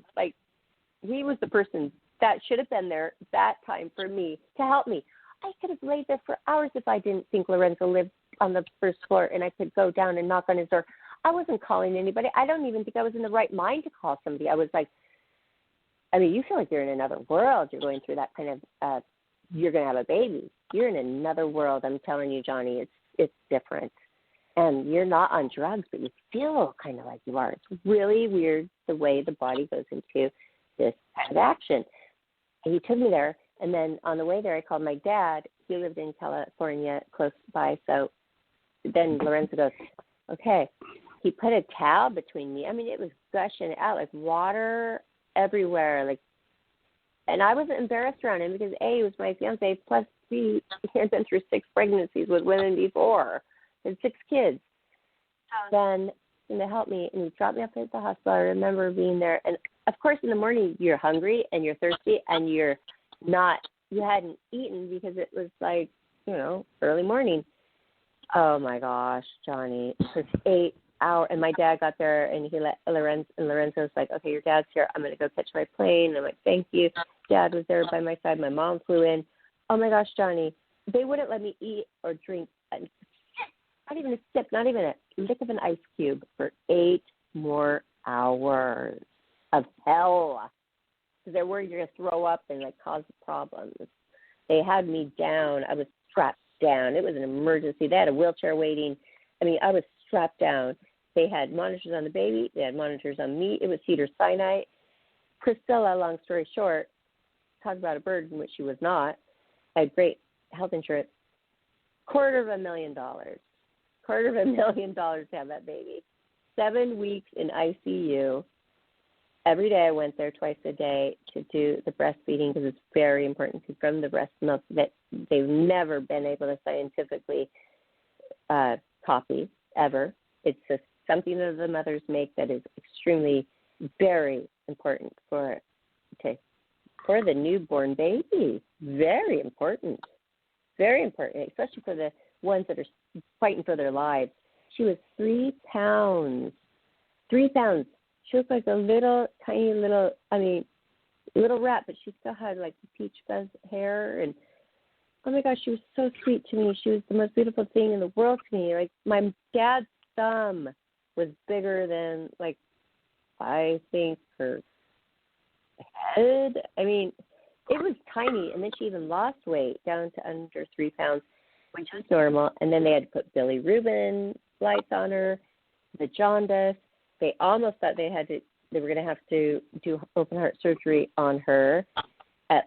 Speaker 3: the person that should have been there that time for me to help me. I could have laid there for hours if I didn't think Lorenzo lived on the first floor and I could go down and knock on his door. I wasn't calling anybody. I don't even think I was in the right mind to call somebody. I was like, you feel like you're in another world. You're going through that kind of, you're going to have a baby. You're in another world. I'm telling you, Johnny, it's different. And you're not on drugs, but you feel kind of like you are. It's really weird the way the body goes into this kind of action. And he took me there, and then on the way there, I called my dad. He lived in California close by, so then Lorenzo goes, okay. He put a towel between me. It was gushing out, like water everywhere. And I wasn't embarrassed around him because, A, he was my fiancé, plus he had been through 6 pregnancies with women before. Had 6 kids. Then they helped me, and he dropped me off at the hospital. I remember being there. And, of course, in the morning, you're hungry and you're thirsty and you hadn't eaten because it was like, early morning. Oh, my gosh, Johnny. It was 8 hours. And my dad got there, and he let Lorenzo was like, okay, your dad's here. I'm going to go catch my plane. And I'm like, thank you. Dad was there by my side. My mom flew in. Oh, my gosh, Johnny. They wouldn't let me eat or drink. Not even a sip, not even a lick of an ice cube for 8 more hours of hell. because they're worried you're going to throw up and like cause problems. They had me down. I was strapped down. It was an emergency. They had a wheelchair waiting. I mean, I was strapped down. They had monitors on the baby. They had monitors on me. It was Cedars-Sinai. Priscilla, long story short, talk about a burden, which she was not. I had great health insurance. $250,000. $250,000 to have that baby. 7 weeks in ICU. Every day I went there twice a day to do the breastfeeding because it's very important to from the breast milk that they've never been able to scientifically copy ever. It's just something that the mothers make that is extremely, very important for the newborn baby. Very important. Very important, especially for the ones that are fighting for their lives. She was 3 pounds. 3 pounds. She looked like a little, tiny little, little rat, but she still had like peach fuzz hair. And, oh my gosh, she was so sweet to me. She was the most beautiful thing in the world to me. Like, my dad's thumb was bigger than, like, I think her head. I mean, it was tiny. And then she even lost weight down to under 3 pounds, which was normal. And then they had to put bilirubin lights on her, the jaundice. They almost thought they were going to have to do open heart surgery on her at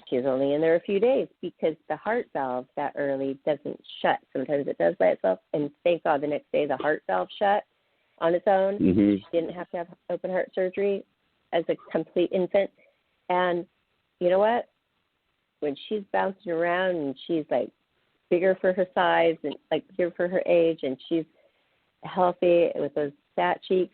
Speaker 3: she was only in there a few days because the heart valve that early doesn't shut. Sometimes it does by itself. And thank God the next day the heart valve shut on its own.
Speaker 2: Mm-hmm.
Speaker 3: She didn't have to have open heart surgery as a complete infant. And you know what? When she's bouncing around and she's like bigger for her size and like bigger for her age and she's healthy with those fat cheeks,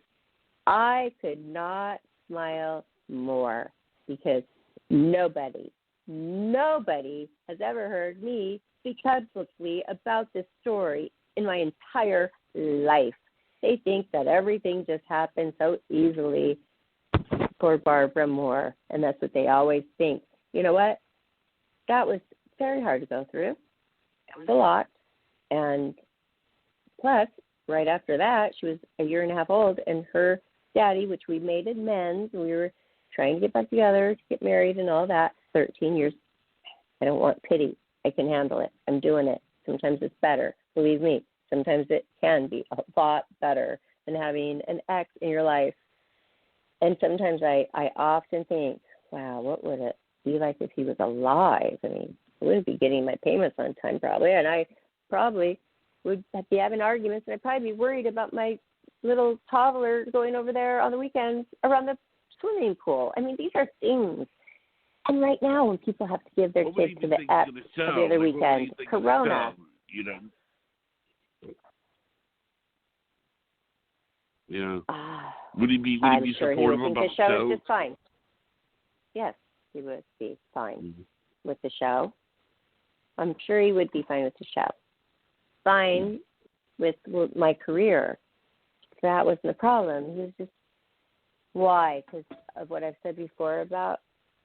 Speaker 3: I could not smile more because nobody has ever heard me speak publicly about this story in my entire life. They think that everything just happened so easily for Barbara Moore, and that's what they always think. You know what? That was very hard to go through. It was a lot. And plus, right after that, she was a year and a half old, and her daddy, which we made amends, and we were trying to get back together, to get married and all that, 13 years. I don't want pity. I can handle it. I'm doing it. Sometimes it's better. Believe me, sometimes it can be a lot better than having an ex in your life. And sometimes I often think, wow, what would it be like if he was alive? I mean, I wouldn't be getting my payments on time probably, and I probably would be having arguments, and I'd probably be worried about my little toddler going over there on the weekends around the swimming pool. I mean, these are things. And right now, when people have to give their kids to the ex every other weekend, Corona.
Speaker 2: You know. Yeah. Would he be supportive about
Speaker 3: the show? Is just fine. Yes, he would be fine with the show. I'm sure he would be fine with the show. Fine with my career. That wasn't the problem. He was just, why? Because of what I've said before about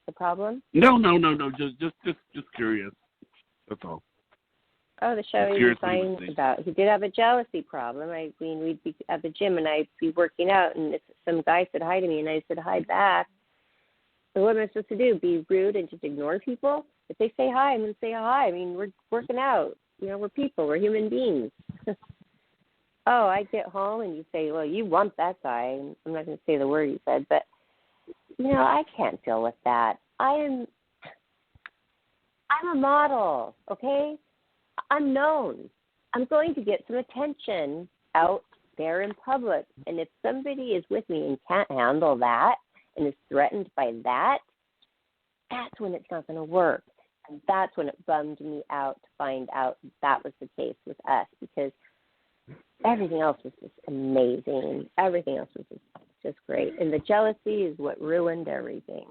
Speaker 3: the problem?
Speaker 2: No. Just curious. That's all.
Speaker 3: Oh, the show he was fine about. He did have a jealousy problem. I mean, we'd be at the gym and I'd be working out, and if some guy said hi to me, and I said hi back. So what am I supposed to do? Be rude and just ignore people? If they say hi, I'm going to say hi. I mean, we're working out. You know, we're people. We're human beings. Oh, I get home and you say, well, you want that guy. I'm not going to say the word you said, but, you know, I can't deal with that. I'm a model, okay? I'm known. I'm going to get some attention out there in public. And if somebody is with me and can't handle that and is threatened by that, that's when it's not going to work. And that's when it bummed me out to find out that was the case with us, because everything else was just amazing. Everything else was just great. And the jealousy is what ruined everything.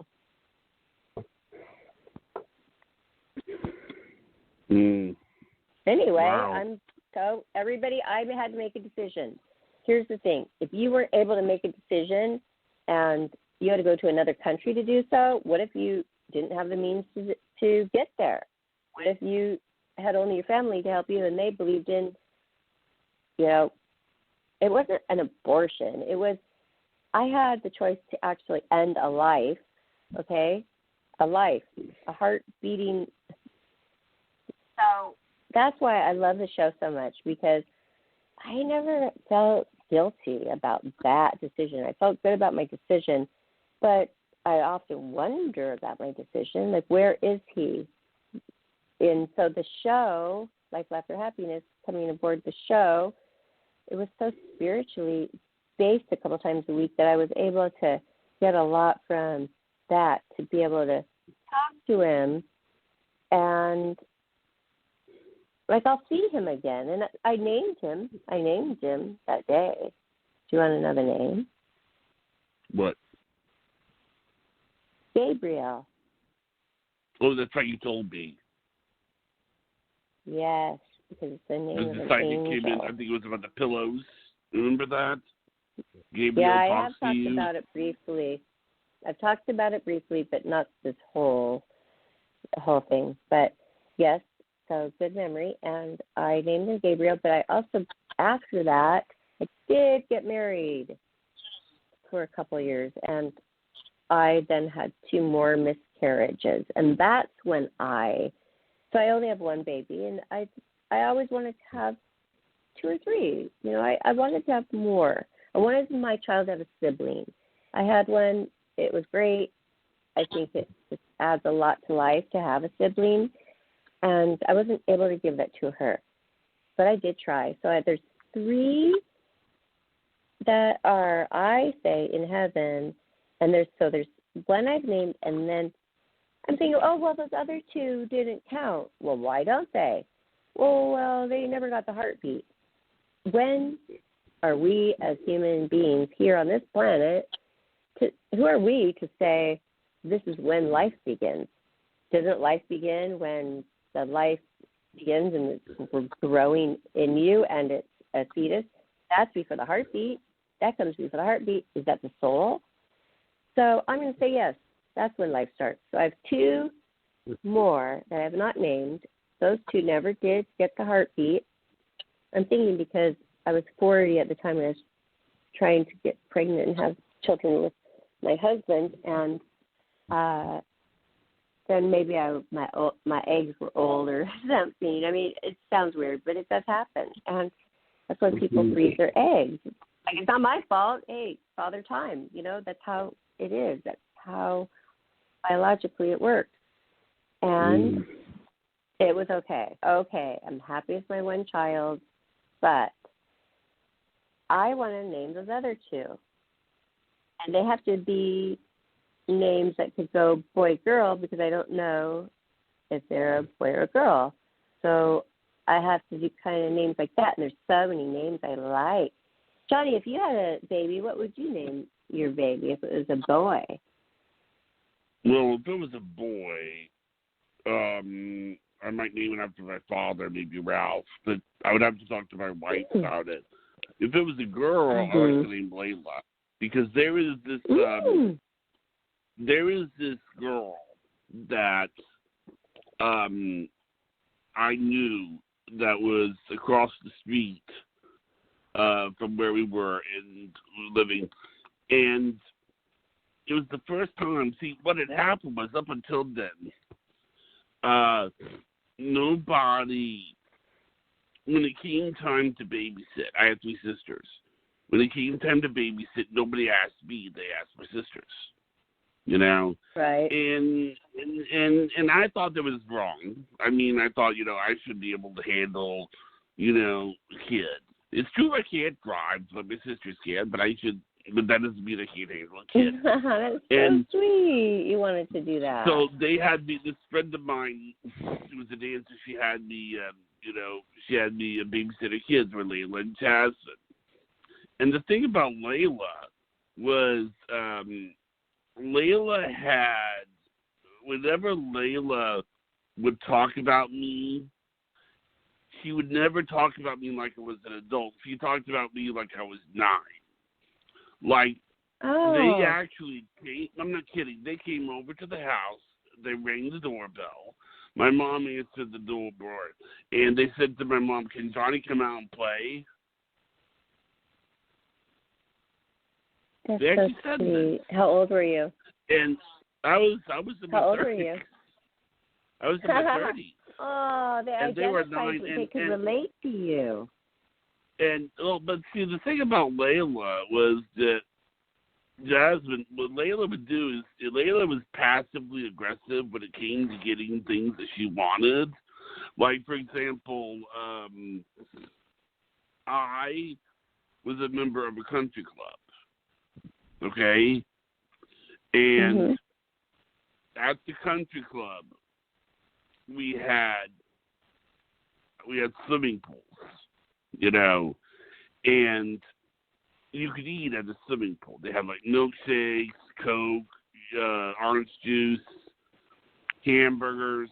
Speaker 3: Anyway,
Speaker 2: wow.
Speaker 3: So everybody, I had to make a decision. Here's the thing. If you weren't able to make a decision and you had to go to another country to do so, what if you didn't have the means to get there? What if you had only your family to help you and they believed in, you know, it wasn't an abortion. It was, I had the choice to actually end a life okay? A life, a heart beating. So that's why I love the show so much, because I never felt guilty about that decision. I felt good about my decision, but I often wonder about my decision, like, where is he? And so the show, Life, Laughter, Happiness, coming aboard the show, it was so spiritually based a couple times a week that I was able to get a lot from that, to be able to talk to him, and like, I'll see him again. And I named him that day. Do you want another name?
Speaker 2: What?
Speaker 3: Gabriel.
Speaker 2: Oh, that's right, you told me.
Speaker 3: Yes, because it's the name
Speaker 2: There's
Speaker 3: of
Speaker 2: a
Speaker 3: an
Speaker 2: site
Speaker 3: angel.
Speaker 2: that came in, I think it was about the pillows. Remember that? Gabriel
Speaker 3: Yeah, I have
Speaker 2: talks to
Speaker 3: talked
Speaker 2: you.
Speaker 3: about it briefly. I've talked about it briefly, but not this whole thing. But yes, so good memory. And I named him Gabriel, but I also, after that, I did get married for a couple of years, and I then had 2 more miscarriages. And that's when so I only have one baby, and I always wanted to have 2 or 3. You know, I wanted to have more. I wanted my child to have a sibling. I had one. It was great. I think it just adds a lot to life to have a sibling, and I wasn't able to give that to her, but I did try. So there's 3 that are, I say, in heaven, and there's one I've named, and then I'm thinking, oh, well, those other 2 didn't count. Well, why don't they? Well, they never got the heartbeat. When are we as human beings here on this planet, who are we to say this is when life begins? Doesn't life begin when the life begins and we're growing in you and it's a fetus? That's before the heartbeat. That comes before the heartbeat. Is that the soul? So I'm going to say yes. That's when life starts. So I have 2 more that I have not named. Those 2 never did get the heartbeat. I'm thinking because I was 40 at the time when I was trying to get pregnant and have children with my husband, and then maybe my eggs were old or something. I mean, it sounds weird, but it does happen, and that's when people freeze their eggs. Like, it's not my fault. Hey, Father Time. You know, that's how it is. That's how biologically it works, and it was okay. Okay, I'm happy with my one child, but I want to name those other 2. And they have to be names that could go boy-girl, because I don't know if they're a boy or a girl. So I have to do kind of names like that, and there's so many names I like. Johnny, if you had a baby, what would you name your baby if it was a boy?
Speaker 2: Well, if it was a boy, I might name it after my father, maybe Ralph, but I would have to talk to my wife about it. If it was a girl, I like to name Layla, because there is this girl that I knew that was across the street from where we were living, and it was the first time. See, what had happened was, up until then, nobody, when it came time to babysit, I had 3 sisters. When it came time to babysit, nobody asked me, they asked my sisters. You know?
Speaker 3: Right.
Speaker 2: And I thought that was wrong. I mean, I thought, I should be able to handle, a kid. It's true I can't drive, but my sisters can, but that doesn't mean I can't handle a kid.
Speaker 3: That's so sweet. You wanted to do that.
Speaker 2: So they had me, this friend of mine, she was a dancer, she had me, she had me babysitter kids were Layla and Chaz. And the thing about Layla was, Layla had, whenever Layla would talk about me, she would never talk about me like I was an adult. She talked about me like I was 9. Like, they actually came, I'm not kidding, they came over to the house, they rang the doorbell. My mom answered the doorbell, and they said to my mom, "Can Johnny come out and play?"
Speaker 3: That's
Speaker 2: they
Speaker 3: so
Speaker 2: actually said
Speaker 3: sweet.
Speaker 2: that.
Speaker 3: How old were you?
Speaker 2: And I was in my 30s.
Speaker 3: How old were you?
Speaker 2: I was in my 30s.
Speaker 3: Oh, they
Speaker 2: and they were
Speaker 3: identified,
Speaker 2: 9,
Speaker 3: they could relate to you.
Speaker 2: And but see, the thing about Layla was that Jasmine, what Layla would do is Layla was passively aggressive when it came to getting things that she wanted. Like, for example, I was a member of a country club, okay? And at the country club, we had swimming pools, you know, and you could eat at the swimming pool. They had like milkshakes, Coke, orange juice, hamburgers.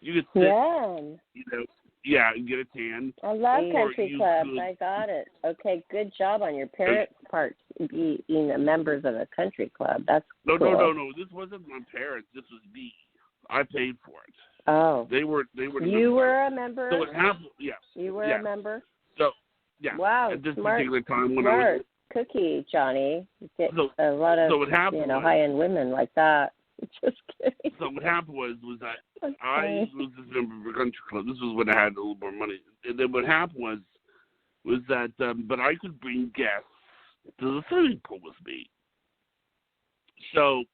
Speaker 2: You could sit, you know, and get a tan.
Speaker 3: I love country clubs. I got it. Okay, good job on your parents' part being members of a country club. That's cool.
Speaker 2: No. This wasn't my parents. This was me. I paid for it.
Speaker 3: Oh.
Speaker 2: They were.
Speaker 3: You were a member.
Speaker 2: So it happened. Yes.
Speaker 3: You were a member.
Speaker 2: So yeah.
Speaker 3: Wow.
Speaker 2: At this
Speaker 3: smart,
Speaker 2: particular time when
Speaker 3: smart
Speaker 2: I was
Speaker 3: cookie, Johnny. You get a lot of high-end women like that. Just kidding.
Speaker 2: So what happened was that I was this member of a country club. This was when I had a little more money. And then what happened was that but I could bring guests to the swimming pool with me. So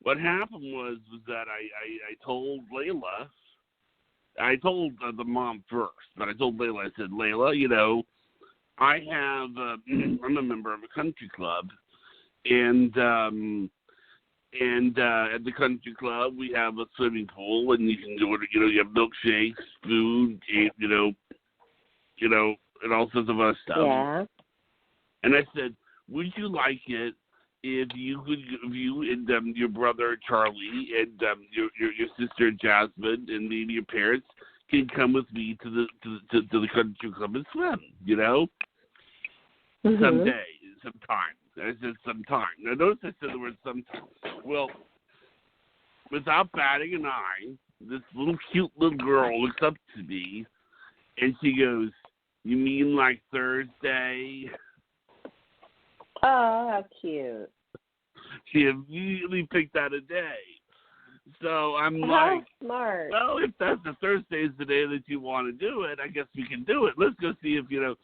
Speaker 2: what happened was that I told Layla. I told the mom first, but I told Layla. I said, Layla, you know, I have I'm a member of a country club, and at the country club we have a swimming pool, and you can do it. You know, you have milkshakes, food, you know, and all sorts of other stuff.
Speaker 3: Yeah.
Speaker 2: And I said, would you like it if you and your brother Charlie and your sister Jasmine and maybe your parents can come with me to the country club and swim? You know, someday, sometime. I said sometime. Now notice I said the word sometime. Well, without batting an eye, this cute little girl looks up to me and she goes, "You mean like Thursday?"
Speaker 3: Oh, how cute.
Speaker 2: She immediately picked out a day. So I'm
Speaker 3: how
Speaker 2: like,
Speaker 3: smart.
Speaker 2: Well, if that's the Thursday is the day that you want to do it, I guess we can do it. Let's go see if, you know.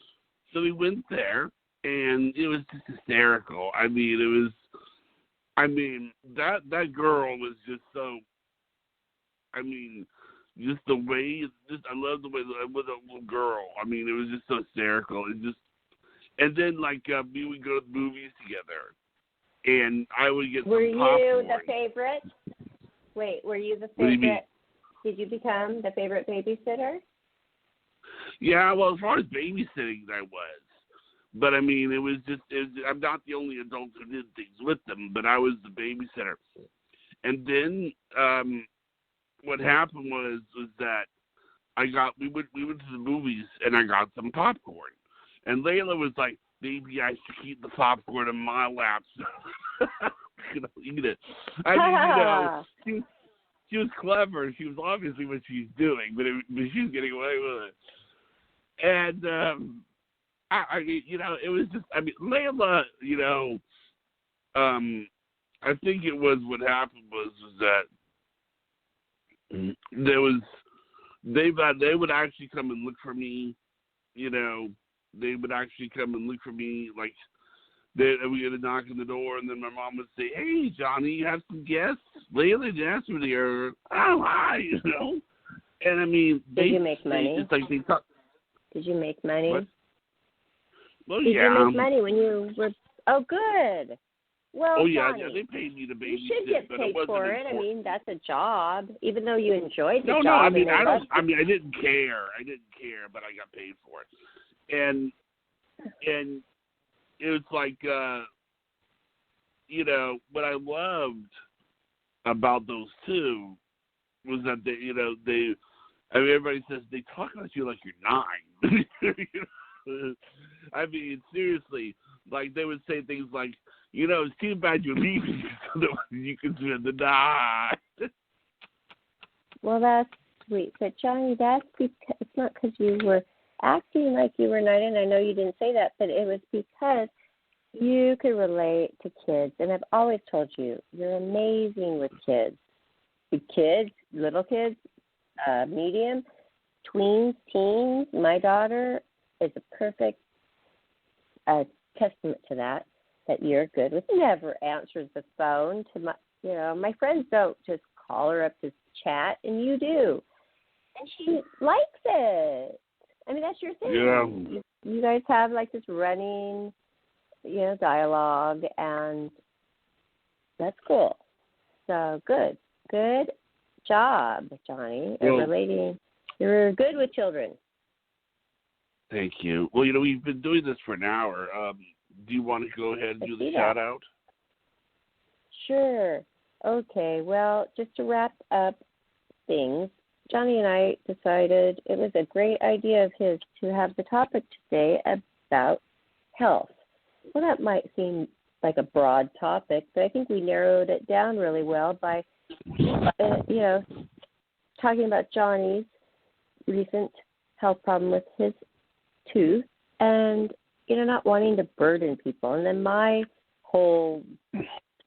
Speaker 2: So we went there, and it was just hysterical. I mean, that girl was just so, just the way, I love the way that was a little girl. I mean, it was just so hysterical. And then, like, we would go to the movies together, and I would get some popcorn.
Speaker 3: Were you the favorite? Wait, were you the favorite? Did you become the favorite babysitter?
Speaker 2: Yeah, well, as far as babysitting, I was. But, I mean, I'm not the only adult who did things with them, but I was the babysitter. And then what happened was that we went to the movies, and I got some popcorn. And Layla was like, "Baby, I should keep the popcorn in my lap so eat it." I mean, she was clever. She was obviously what she's doing, but she was getting away with it. And it was just. I mean, Layla. I think it was what happened was that they would actually come and look for me. They would actually come and look for me, like, we had a knock on the door, and then my mom would say, "Hey, Johnny, you have some guests? Layla Jasmine here. Oh, hi," And, I mean,
Speaker 3: did you make money?
Speaker 2: It's like they talk.
Speaker 3: Did you make money?
Speaker 2: What? Well,
Speaker 3: did you make money when you were? Oh, good. Well, Johnny,
Speaker 2: they paid me to babysit.
Speaker 3: You should get paid for it. I mean, that's a job, even though you enjoyed the job.
Speaker 2: No, I mean, I didn't care. But I got paid for it. And it was like, what I loved about those two was that everybody says they talk about you like you're 9. I mean, seriously, like they would say things like, it's too bad you're leaving so that you can spend the night.
Speaker 3: Well, that's sweet. But, Johnny, that's because it's not because you were acting like you were 9, and I know you didn't say that, but it was because you could relate to kids, and I've always told you, you're amazing with kids. The kids, little kids, medium, tweens, teens. My daughter is a perfect testament to that you're good with. Never answers the phone to my friends don't just call her up to chat, and you do. And she likes it. I mean, that's your thing.
Speaker 2: Yeah.
Speaker 3: You guys have like this running, dialogue, and that's cool. So good job, Johnny.
Speaker 2: Well,
Speaker 3: Relating. You're good with children.
Speaker 2: Thank you. Well, we've been doing this for an hour. Do you want to go ahead and do the shout out?
Speaker 3: Sure. Okay. Well, just to wrap up things, Johnny and I decided it was a great idea of his to have the topic today about health. Well, that might seem like a broad topic, but I think we narrowed it down really well by, talking about Johnny's recent health problem with his tooth and, not wanting to burden people. And then my whole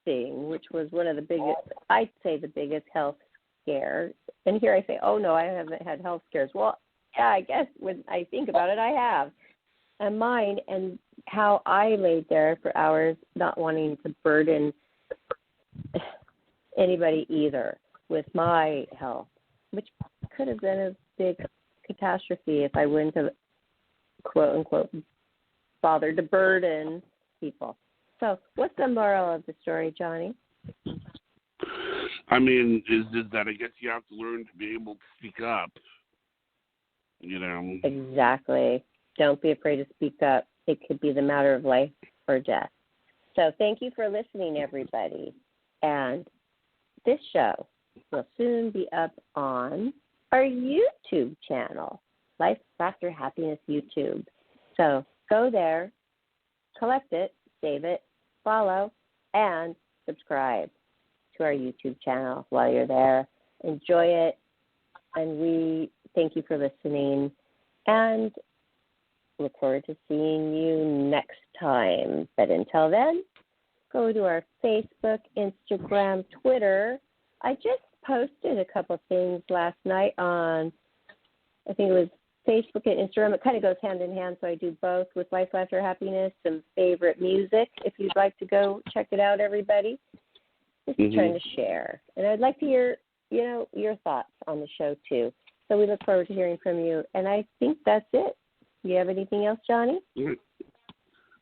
Speaker 3: thing, which was one of the biggest, I'd say the biggest health scare. And here I say, oh, no, I haven't had health scares. Well, yeah, I guess when I think about it, I have. And mine, and how I laid there for hours not wanting to burden anybody either with my health, which could have been a big catastrophe if I wouldn't have, quote, unquote, bothered to burden people. So what's the moral of the story, Johnny?
Speaker 2: I mean, is that I guess you have to learn to be able to speak up,
Speaker 3: Exactly. Don't be afraid to speak up. It could be the matter of life or death. So thank you for listening, everybody. And this show will soon be up on our YouTube channel, Life After Happiness YouTube. So go there, collect it, save it, follow, and subscribe to our YouTube channel while you're there. Enjoy it, and we thank you for listening, and look forward to seeing you next time. But until then, go to our Facebook, Instagram, Twitter. I just posted a couple things last night on, I think it was Facebook and Instagram. It kind of goes hand in hand, so I do both with Life After Happiness, some favorite music. If you'd like to go check it out, everybody. Just trying to share. And I'd like to hear, your thoughts on the show, too. So we look forward to hearing from you. And I think that's it. Do you have anything else, Johnny?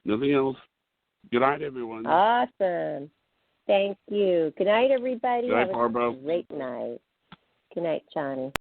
Speaker 2: Nothing else. Good night, everyone.
Speaker 3: Awesome. Thank you. Good night, everybody.
Speaker 2: Good night,
Speaker 3: Have
Speaker 2: Barbara.
Speaker 3: a great night. Good night, Johnny.